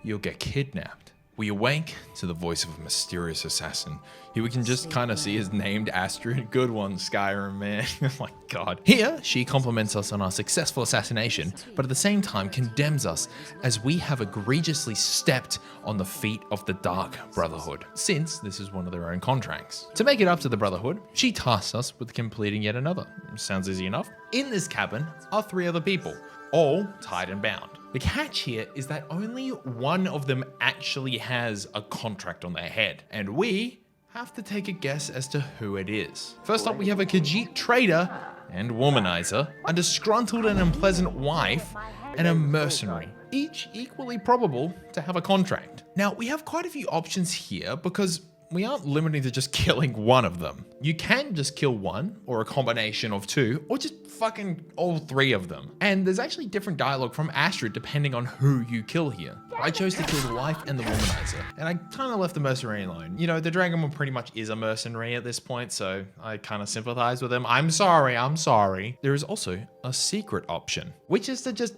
you'll get kidnapped. We awake to the voice of a mysterious assassin. Here we can just kind of see his named Astrid. Good one, Skyrim, man. Oh my god. Here, she compliments us on our successful assassination, but at the same time condemns us as we have egregiously stepped on the feet of the Dark Brotherhood, since this is one of their own contracts. To make it up to the Brotherhood, she tasks us with completing yet another. Sounds easy enough. In this cabin are 3 other people, all tied and bound. The catch here is that only one of them actually has a contract on their head, and we have to take a guess as to who it is. First up, we have a Khajiit trader and womanizer, a disgruntled and unpleasant wife, and a mercenary, each equally probable to have a contract. Now, we have quite a few options here because we aren't limited to just killing one of them. You can just kill one, or a combination of 2, or just fucking all 3 of them. And there's actually different dialogue from Astrid depending on who you kill here. I chose to kill the wife and the womanizer, and I kind of left the mercenary alone. You know, the Dragonborn pretty much is a mercenary at this point, so I kind of sympathize with him. I'm sorry. There is also a secret option, which is to just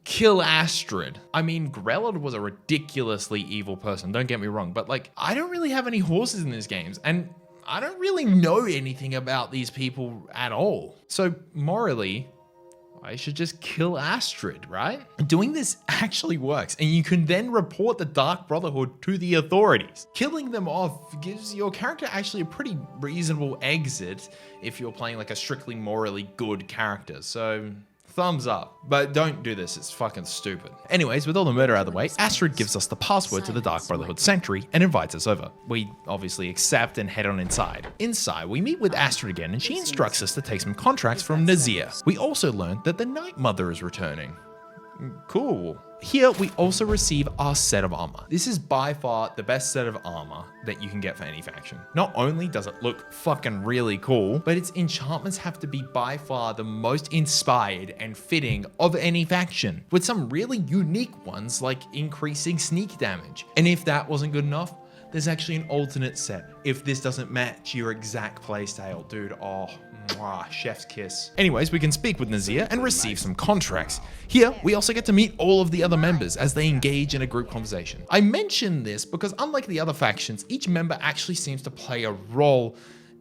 kill Astrid. I mean, Grelod was a ridiculously evil person, don't get me wrong, but like, I don't really have any horses in these games, and I don't really know anything about these people at all. So morally, I should just kill Astrid, right? Doing this actually works, and you can then report the Dark Brotherhood to the authorities. Killing them off gives your character actually a pretty reasonable exit if you're playing like a strictly morally good character, so thumbs up. But don't do this, it's fucking stupid. Anyways, with all the murder out of the way, Astrid gives us the password to the Dark Brotherhood Sanctuary and invites us over. We obviously accept and head on inside. Inside, we meet with Astrid again, and she instructs us to take some contracts from Nazir. We also learn that the Night Mother is returning. Cool. Here, we also receive our set of armor. This is by far the best set of armor that you can get for any faction. Not only does it look fucking really cool, but its enchantments have to be by far the most inspired and fitting of any faction, with some really unique ones like increasing sneak damage. And if that wasn't good enough, there's actually an alternate set if this doesn't match your exact playstyle. Dude, oh, mwah, chef's kiss. Anyways, we can speak with Nazir and receive some contracts. Here, we also get to meet all of the other members as they engage in a group conversation. I mention this because unlike the other factions, each member actually seems to play a role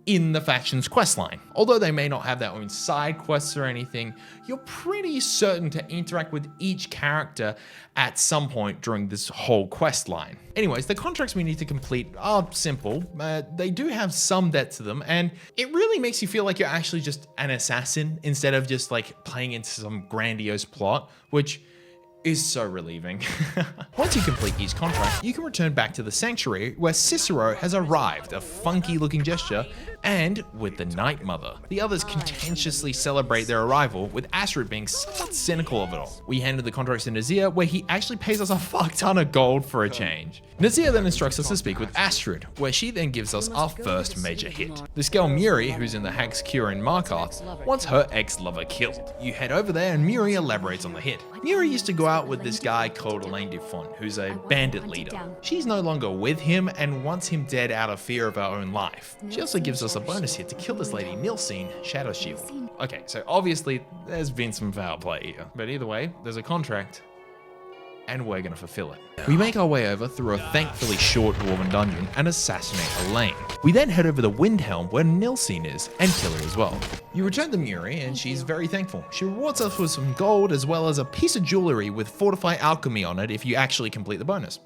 in the faction's questline. Although they may not have their own side quests or anything, you're pretty certain to interact with each character at some point during this whole quest line. Anyways, the contracts we need to complete are simple. They do have some depth to them, and it really makes you feel like you're actually just an assassin instead of just like playing into some grandiose plot, which is so relieving. Once you complete each contract, you can return back to the sanctuary where Cicero has arrived, a funky looking gesture, and with the Night Mother. The others contentiously celebrate their arrival, with Astrid being somewhat cynical of it all. We handed the contracts to Nazir, where he actually pays us a fuck ton of gold for a change. Nazir then instructs us to speak with Astrid, where she then gives us our first major hit. This girl Muri, who's in the Hag's Cure in Markarth, wants her ex-lover killed. You head over there and Muri elaborates on the hit. Muri used to go out with this guy called Elaine Dufont, who's a bandit leader. She's no longer with him and wants him dead out of fear of her own life. She also gives us a bonus hit to kill this lady, Nilsine, Shadow Shield. Okay, so obviously there's been some foul play here, but either way, there's a contract, and we're gonna fulfill it. We make our way over through a thankfully short dwarven dungeon and assassinate Elaine. We then head over to Windhelm where Nilsine is and kill her as well. You return to Muri and she's very thankful. She rewards us with some gold as well as a piece of jewelry with Fortify Alchemy on it if you actually complete the bonus.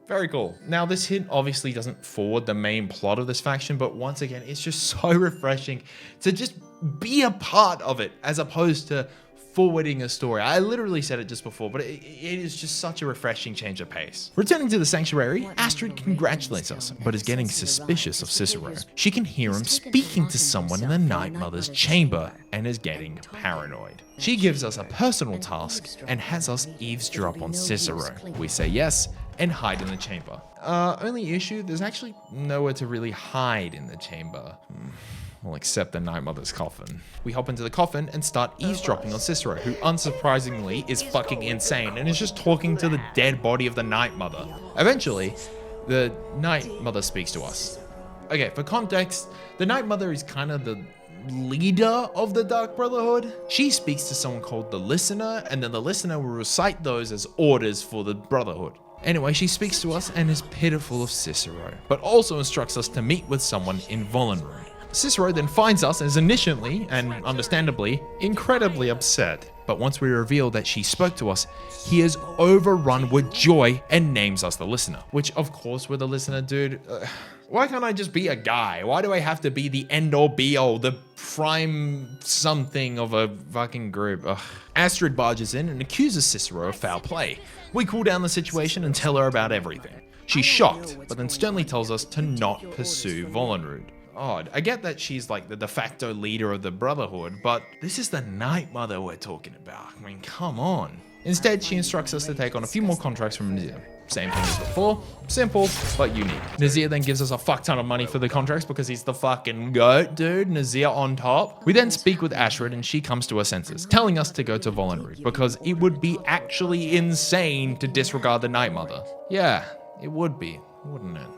Very cool. Now this hit obviously doesn't forward the main plot of this faction, but once again, it's just so refreshing to just be a part of it as opposed to forwarding a story. I literally said it just before, but it is just such a refreshing change of pace. Returning to the sanctuary, Astrid congratulates us, but is getting suspicious of Cicero. She can hear him speaking to someone in the Night Mother's chamber and is getting paranoid. She gives us a personal task and has us eavesdrop on Cicero. We say yes and hide in the chamber. Only issue, there's actually nowhere to really hide in the chamber. Well, except the Night Mother's coffin. We hop into the coffin and start eavesdropping on Cicero, who unsurprisingly is fucking insane and is just talking to the dead body of the Night Mother. Eventually, the Night Mother speaks to us. Okay, for context, the Night Mother is kind of the leader of the Dark Brotherhood. She speaks to someone called the Listener, and then the Listener will recite those as orders for the Brotherhood. Anyway, she speaks to us and is pitiful of Cicero, but also instructs us to meet with someone in Vollenrud. Cicero then finds us and is initially, and understandably, incredibly upset. But once we reveal that she spoke to us, he is overrun with joy and names us the Listener. Which, of course, we're the Listener, dude. Why can't I just be a guy? Why do I have to be the end-all be-all, the prime something of a fucking group? Ugh. Astrid barges in and accuses Cicero of foul play. We cool down the situation and tell her about everything. She's shocked, but then sternly tells us to not pursue Vollenrud. Odd. I get that she's like the de facto leader of the Brotherhood, but this is the Night Mother we're talking about. I mean, come on. Instead, she instructs us to take on a few more contracts from Nazir. Same thing as before, simple, but unique. Nazir then gives us a fuck ton of money for the contracts because he's the fucking goat, dude. Nazir on top. We then speak with Astrid and she comes to her senses, telling us to go to Vollenrud because it would be actually insane to disregard the Night Mother. Yeah, it would be, wouldn't it?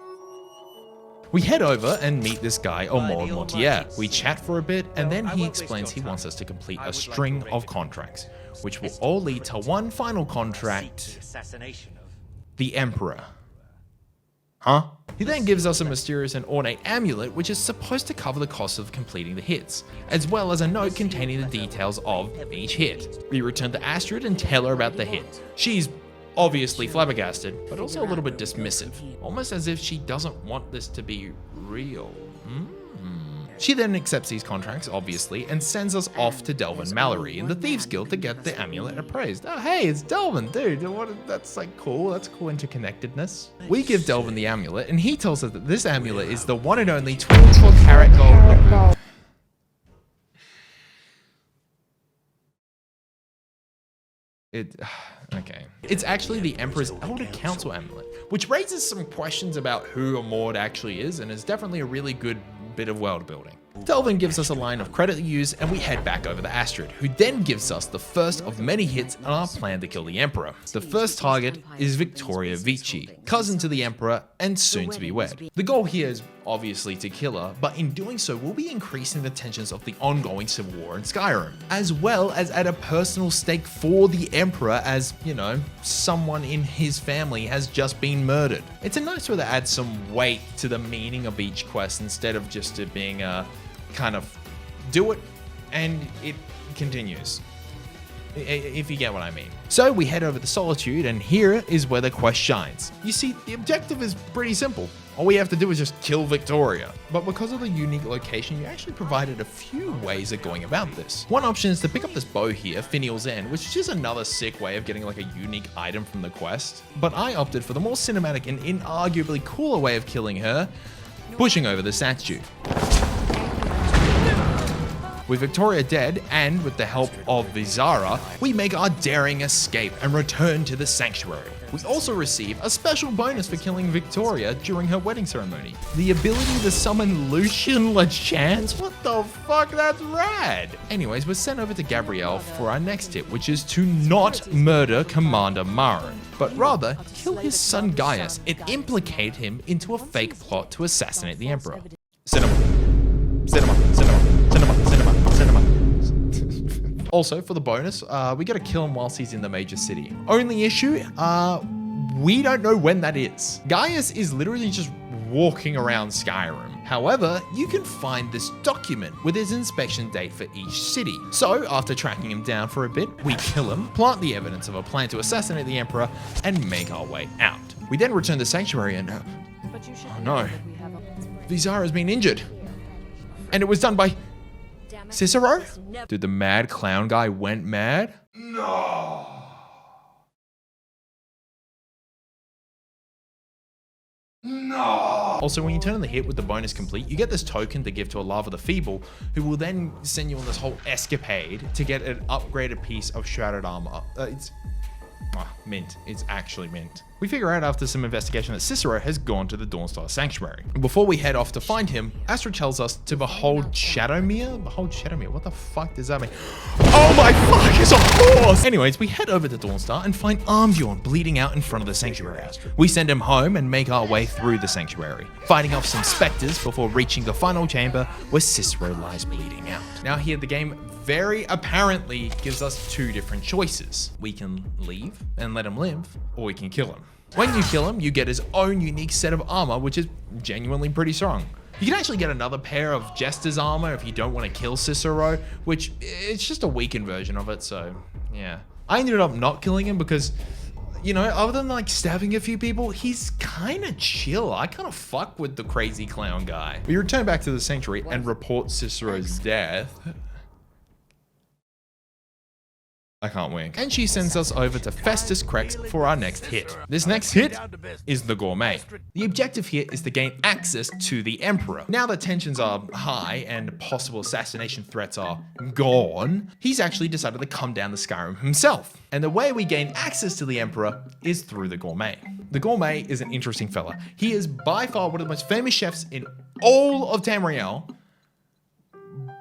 We head over and meet this guy, Omar Mortier. We chat for a bit, and then he explains he wants us to complete a string of contracts, which will all lead to one final contract, the Emperor. Huh? He then gives us a mysterious and ornate amulet, which is supposed to cover the cost of completing the hits, as well as a note containing the details of each hit. We return to Astrid and tell her about the hit. She's obviously flabbergasted, but also a little bit dismissive, almost as if she doesn't want this to be real. She then accepts these contracts, obviously, and sends us off to Delvin Mallory in the Thieves Guild to get the amulet appraised. Oh, hey, it's Delvin, dude. That's like cool. That's cool interconnectedness. We give Delvin the amulet, and he tells us that this amulet is the one and only 24 karat gold. Okay. It's actually the Emperor's Elder Council amulet, which raises some questions about who a Mord actually is, and is definitely a really good bit of world building. Delvin gives us a line of credit to use, and we head back over to Astrid, who then gives us the first of many hits on our plan to kill the Emperor. The first target is Victoria Vici, cousin to the Emperor and soon to be wed. The goal here is obviously to kill her, but in doing so we'll be increasing the tensions of the ongoing civil war in Skyrim, as well as at a personal stake for the Emperor, as, you know, someone in his family has just been murdered. It's a nice way to add some weight to the meaning of each quest instead of just it being a kind of do it and it continues, if you get what I mean. So we head over to Solitude, and here is where the quest shines. You see, the objective is pretty simple. All we have to do is just kill Victoria. But because of the unique location, you actually provided a few ways of going about this. One option is to pick up this bow here, Finial's End, which is just another sick way of getting like a unique item from the quest. But I opted for the more cinematic and inarguably cooler way of killing her, pushing over the statue. With Victoria dead, and with the help of Vizara, we make our daring escape and return to the sanctuary. We also receive a special bonus for killing Victoria during her wedding ceremony. The ability to summon Lucian LeChance? What the fuck, that's rad! Anyways, we're sent over to Gabrielle for our next tip, which is to not murder Commander Marin, but rather kill his son Gaius and implicate him into a fake plot to assassinate the Emperor. Cinema. Also, for the bonus, we gotta kill him whilst he's in the major city. Only issue, we don't know when that is. Gaius is literally just walking around Skyrim. However, you can find this document with his inspection date for each city. So, after tracking him down for a bit, we kill him, plant the evidence of a plan to assassinate the Emperor, and make our way out. We then return to Sanctuary and... oh no. Vizara's been injured. And it was done by... Cicero? Dude, the mad clown guy went mad? No. Also, when you turn on the hit with the bonus complete, you get this token to give to a Lava the Feeble, who will then send you on this whole escapade to get an upgraded piece of Shrouded Armor. Mint. It's actually mint. We figure out after some investigation that Cicero has gone to the Dawnstar Sanctuary. Before we head off to find him, Astrid tells us to behold Shadowmere? Behold Shadowmere? What the fuck does that mean? Oh my fuck, it's a horse! Anyways, we head over to Dawnstar and find Armbjorn bleeding out in front of the sanctuary. We send him home and make our way through the sanctuary, fighting off some specters before reaching the final chamber where Cicero lies bleeding out. Now here the game very apparently gives us two different choices. We can leave and let him live, or we can kill him. When you kill him, you get his own unique set of armor, which is genuinely pretty strong. You can actually get another pair of Jester's armor if you don't want to kill Cicero, which it's just a weakened version of it, so yeah. I ended up not killing him because, you know, other than like stabbing a few people, he's kind of chill. I kind of fuck with the crazy clown guy. We return back to the sanctuary and report Cicero's death. I can't wink. And she sends us over to Festus Krex for our next hit. This next hit is the Gourmet. The objective here is to gain access to the Emperor. Now that tensions are high and possible assassination threats are gone, he's actually decided to come down to Skyrim himself. And the way we gain access to the Emperor is through the Gourmet. The Gourmet is an interesting fella. He is by far one of the most famous chefs in all of Tamriel,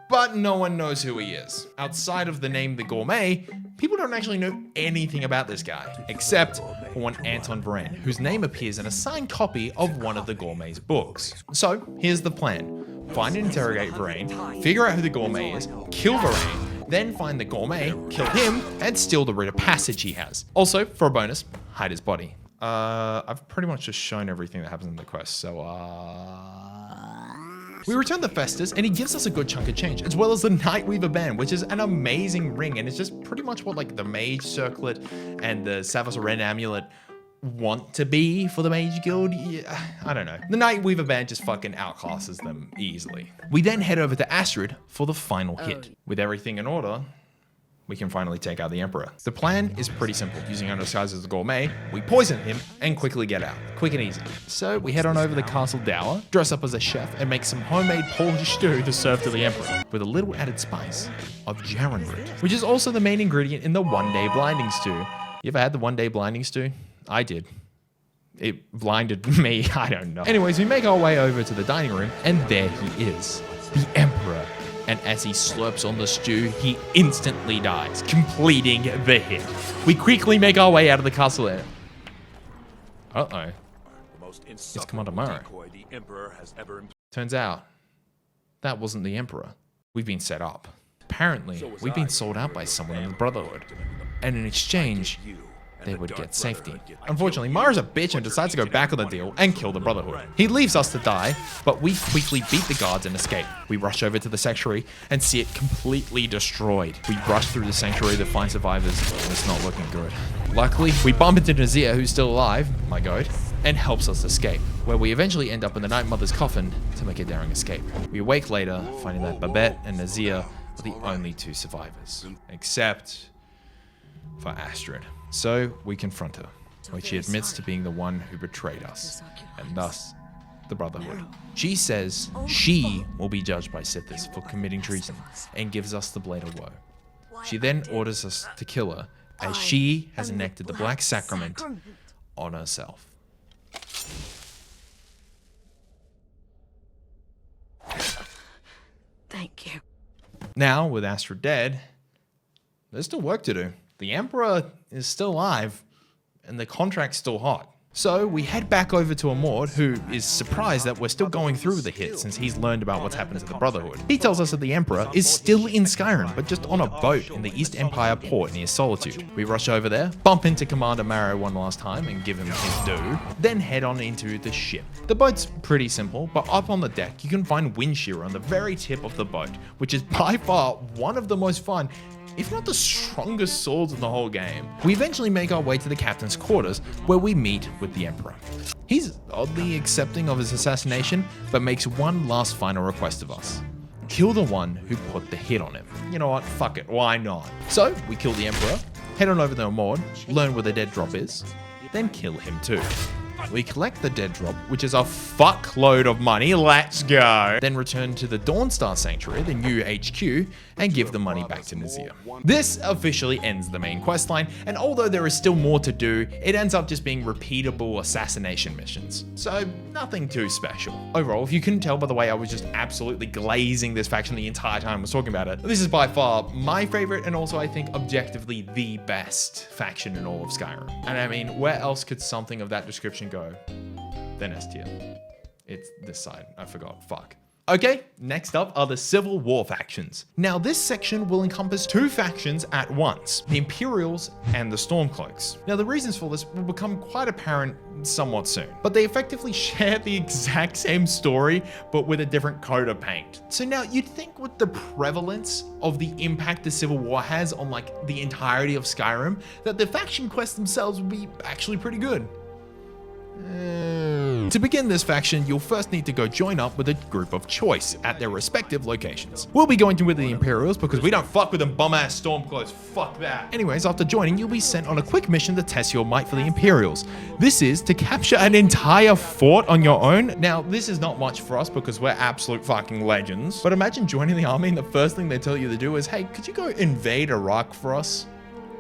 but no one knows who he is. Outside of the name The Gourmet, people don't actually know anything about this guy, except for one Anton Varane, whose name appears in a signed copy of one of the Gourmet's books. So here's the plan. Find and interrogate Varane, figure out who the Gourmet is, kill Varane, then find the Gourmet, kill him, and steal the rite of passage he has. Also, for a bonus, hide his body. I've pretty much just shown everything that happens in the quest, so we return to Festus, and he gives us a good chunk of change, as well as the Nightweaver band, which is an amazing ring, and it's just pretty much what like the Mage Circlet and the Savos Ren Amulet want to be for the Mage Guild. Yeah, I don't know. The Nightweaver band just fucking outclasses them easily. We then head over to Astrid for the final hit. With everything in order, we can finally take out the Emperor. The plan is pretty simple. Using our disguise as a gourmet, we poison him and quickly get out. Quick and easy. So we head on over to the castle dower, dress up as a chef, and make some homemade Polish stew to serve to the Emperor, with a little added spice of jarren root, which is also the main ingredient in the one-day blinding stew. You ever had the one-day blinding stew? I did. It blinded me, I don't know. Anyways, we make our way over to the dining room, and there he is, the Emperor. And as he slurps on the stew, he instantly dies, completing the hit. We quickly make our way out of the castle. Uh-oh. It's Commander Murray. Turns out, that wasn't the Emperor. We've been set up. Apparently, we've been sold out by someone in the Brotherhood. And in exchange, they would get safety. Unfortunately, Mara's a bitch and decides to go back on the deal and kill the Brotherhood. He leaves us to die, but we quickly beat the guards and escape. We rush over to the sanctuary and see it completely destroyed. We rush through the sanctuary to find survivors, and it's not looking good. Luckily, we bump into Nazir, who's still alive, my god, and helps us escape, where we eventually end up in the Night Mother's coffin to make a daring escape. We awake later, finding that Babette and Nazir are the only two survivors, except for Astrid. So we confront her, where she admits to being the one who betrayed us, and thus the Brotherhood. She says she will be judged by Sithis for committing treason, and gives us the Blade of Woe. She then orders us to kill her, as she has enacted the Black Sacrament on herself. Thank you. Now, with Astrid dead, there's still work to do. The Emperor is still alive, and the contract's still hot. So we head back over to Amord, who is surprised that we're still going through the hit since he's learned about what's happened to the Brotherhood. He tells us that the Emperor is still in Skyrim, but just on a boat in the East Empire port near Solitude. We rush over there, bump into Commander Maro one last time and give him his due, then head on into the ship. The boat's pretty simple, but up on the deck you can find Wind Shearer on the very tip of the boat, which is by far one of the most fun, if not the strongest swords in the whole game. We eventually make our way to the captain's quarters, where we meet with the Emperor. He's oddly accepting of his assassination, but makes one last final request of us. Kill the one who put the hit on him. You know what, fuck it, why not? So, we kill the Emperor, head on over to Amord, learn where the dead drop is, then kill him too. We collect the dead drop, which is a fuckload of money, let's go. Then return to the Dawnstar Sanctuary, the new HQ, and give the money back to Nazir. This officially ends the main questline, and although there is still more to do, it ends up just being repeatable assassination missions. So, nothing too special. Overall, if you couldn't tell by the way I was just absolutely glazing this faction the entire time I was talking about it, this is by far my favorite, and also I think objectively the best faction in all of Skyrim. And I mean, where else could something of that description go than S tier? It's this side, I forgot, fuck. Okay, next up are the Civil War factions. Now this section will encompass two factions at once, the Imperials and the Stormcloaks. Now the reasons for this will become quite apparent somewhat soon, but they effectively share the exact same story, but with a different coat of paint. So now you'd think with the prevalence of the impact the Civil War has on like the entirety of Skyrim, that the faction quests themselves would be actually pretty good. To begin this faction, you'll first need to go join up with a group of choice at their respective locations. We'll be going to with the Imperials because we don't fuck with them bum-ass Stormcloaks, fuck that. Anyways, after joining, you'll be sent on a quick mission to test your might for the Imperials. This is to capture an entire fort on your own. Now, this is not much for us because we're absolute fucking legends, but imagine joining the army and the first thing they tell you to do is, hey, could you go invade Iraq for us?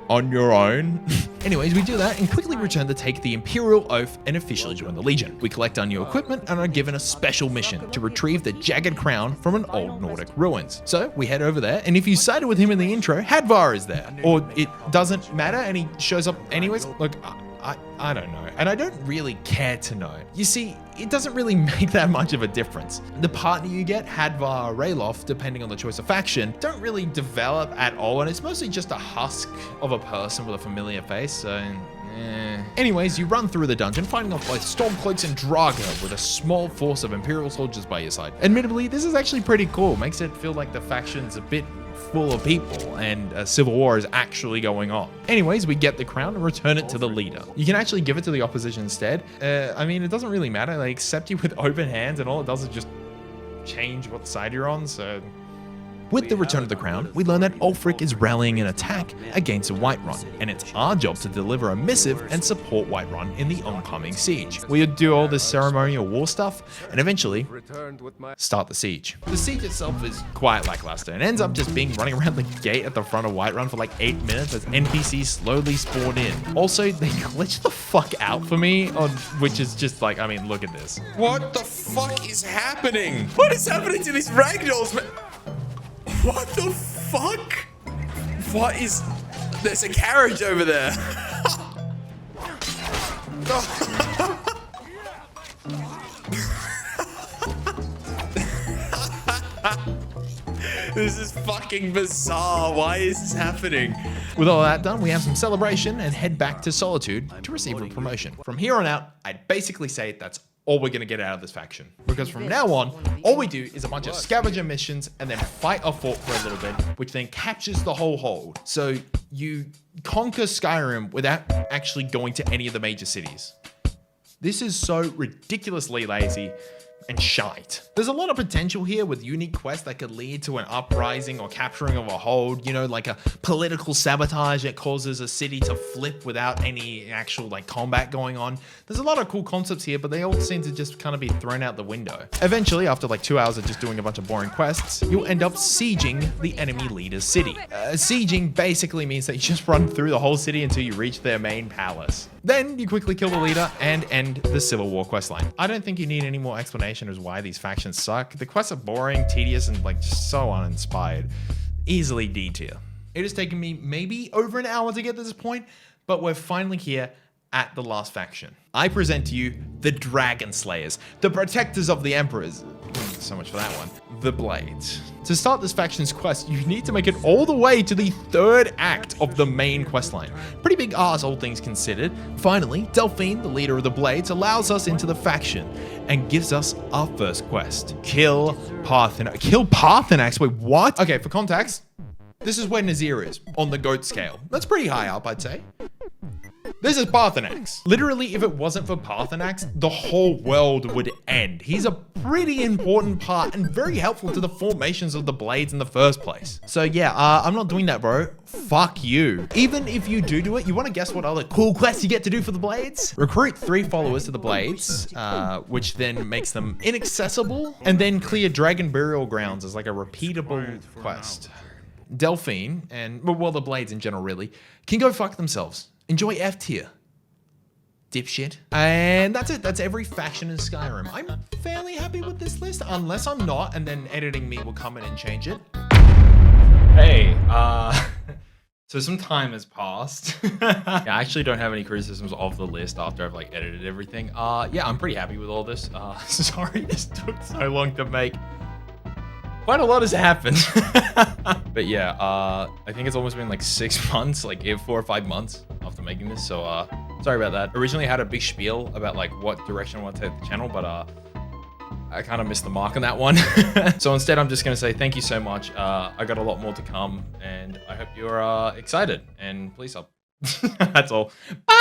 On your own. Anyways, we do that and quickly return to take the Imperial Oath and officially join the Legion. We collect our new equipment and are given a special mission to retrieve the Jagged Crown from an old Nordic ruins. So we head over there, and if you sided with him in the intro, Hadvar is there. Or it doesn't matter and he shows up anyways. Look, I don't know, and I don't really care to know. You see, it doesn't really make that much of a difference. The partner you get, Hadvar or Ralof, depending on the choice of faction, don't really develop at all, and it's mostly just a husk of a person with a familiar face, so Anyways, you run through the dungeon, fighting off both Stormcloaks and Draga with a small force of Imperial soldiers by your side. Admittedly, this is actually pretty cool. Makes it feel like the faction's a bit full of people and a civil war is actually going on. Anyways, we get the crown and return it to the leader. You can actually give it to the opposition instead. I mean, it doesn't really matter. They accept you with open hands and all it does is just change what side you're on, so With the Return of the Crown, we learn that Ulfric is rallying an attack against Whiterun, and it's our job to deliver a missive and support Whiterun in the oncoming siege. We do all this ceremonial war stuff, and eventually start the siege. The siege itself is quite lackluster, and ends up just being running around the gate at the front of Whiterun for like 8 minutes as NPCs slowly spawn in. Also, they glitch the fuck out for me, which is just like, I mean, look at this. What the fuck is happening? What is happening to these ragdolls, man? What the fuck? What is... There's a carriage over there. This is fucking bizarre. Why is this happening? With all that done, we have some celebration and head back to Solitude to receive a promotion. From here on out, I'd basically say that's all we're gonna get out of this faction. Because from now on, all we do is a bunch of scavenger missions and then fight a fort for a little bit, which then captures the whole hold. So you conquer Skyrim without actually going to any of the major cities. This is so ridiculously lazy and shite. There's a lot of potential here with unique quests that could lead to an uprising or capturing of a hold, you know, like a political sabotage that causes a city to flip without any actual like combat going on. There's a lot of cool concepts here, but they all seem to just kind of be thrown out the window. Eventually, after like 2 hours of just doing a bunch of boring quests, you'll end up sieging the enemy leader's city. Sieging basically means that you just run through the whole city until you reach their main palace. Then you quickly kill the leader and end the Civil War questline. I don't think you need any more explanation as why these factions suck. The quests are boring, tedious, and like just so uninspired. Easily D tier. It has taken me maybe over an hour to get to this point, but we're finally here at the last faction. I present to you the Dragon Slayers, the protectors of the emperors. So much for that one. The Blades. To start this faction's quest, you need to make it all the way to the 3rd act of the main questline. Pretty big ass, all things considered. Finally, Delphine, the leader of the Blades, allows us into the faction and gives us our first quest. Kill Parthenax. Kill Parthenax? Wait, what? Okay, for context, this is where Nazir is on the goat scale. That's pretty high up, I'd say. This is Parthenax. Literally, if it wasn't for Parthenax, the whole world would end. He's a pretty important part and very helpful to the formations of the Blades in the first place. So yeah, I'm not doing that, bro. Fuck you. Even if you do it, you want to guess what other cool quests you get to do for the Blades? Recruit 3 followers to the Blades, which then makes them inaccessible, and then clear Dragon Burial Grounds as like a repeatable quest. Delphine, and well, the Blades in general really, can go fuck themselves. Enjoy F tier. Dipshit. And that's it. That's every faction in Skyrim. I'm fairly happy with this list, unless I'm not, and then editing me will come in and change it. Hey, so some time has passed. Yeah, I actually don't have any criticisms of the list after I've like edited everything. Yeah, I'm pretty happy with all this. Sorry this took so long to make. Quite a lot has happened. But yeah, I think it's almost been like 6 months, like 4 or 5 months after making this. So sorry about that. Originally I had a big spiel about like what direction I want to take the channel, but I kind of missed the mark on that one. So instead I'm just going to say thank you so much. I got a lot more to come and I hope you're excited and please help. That's all. Bye.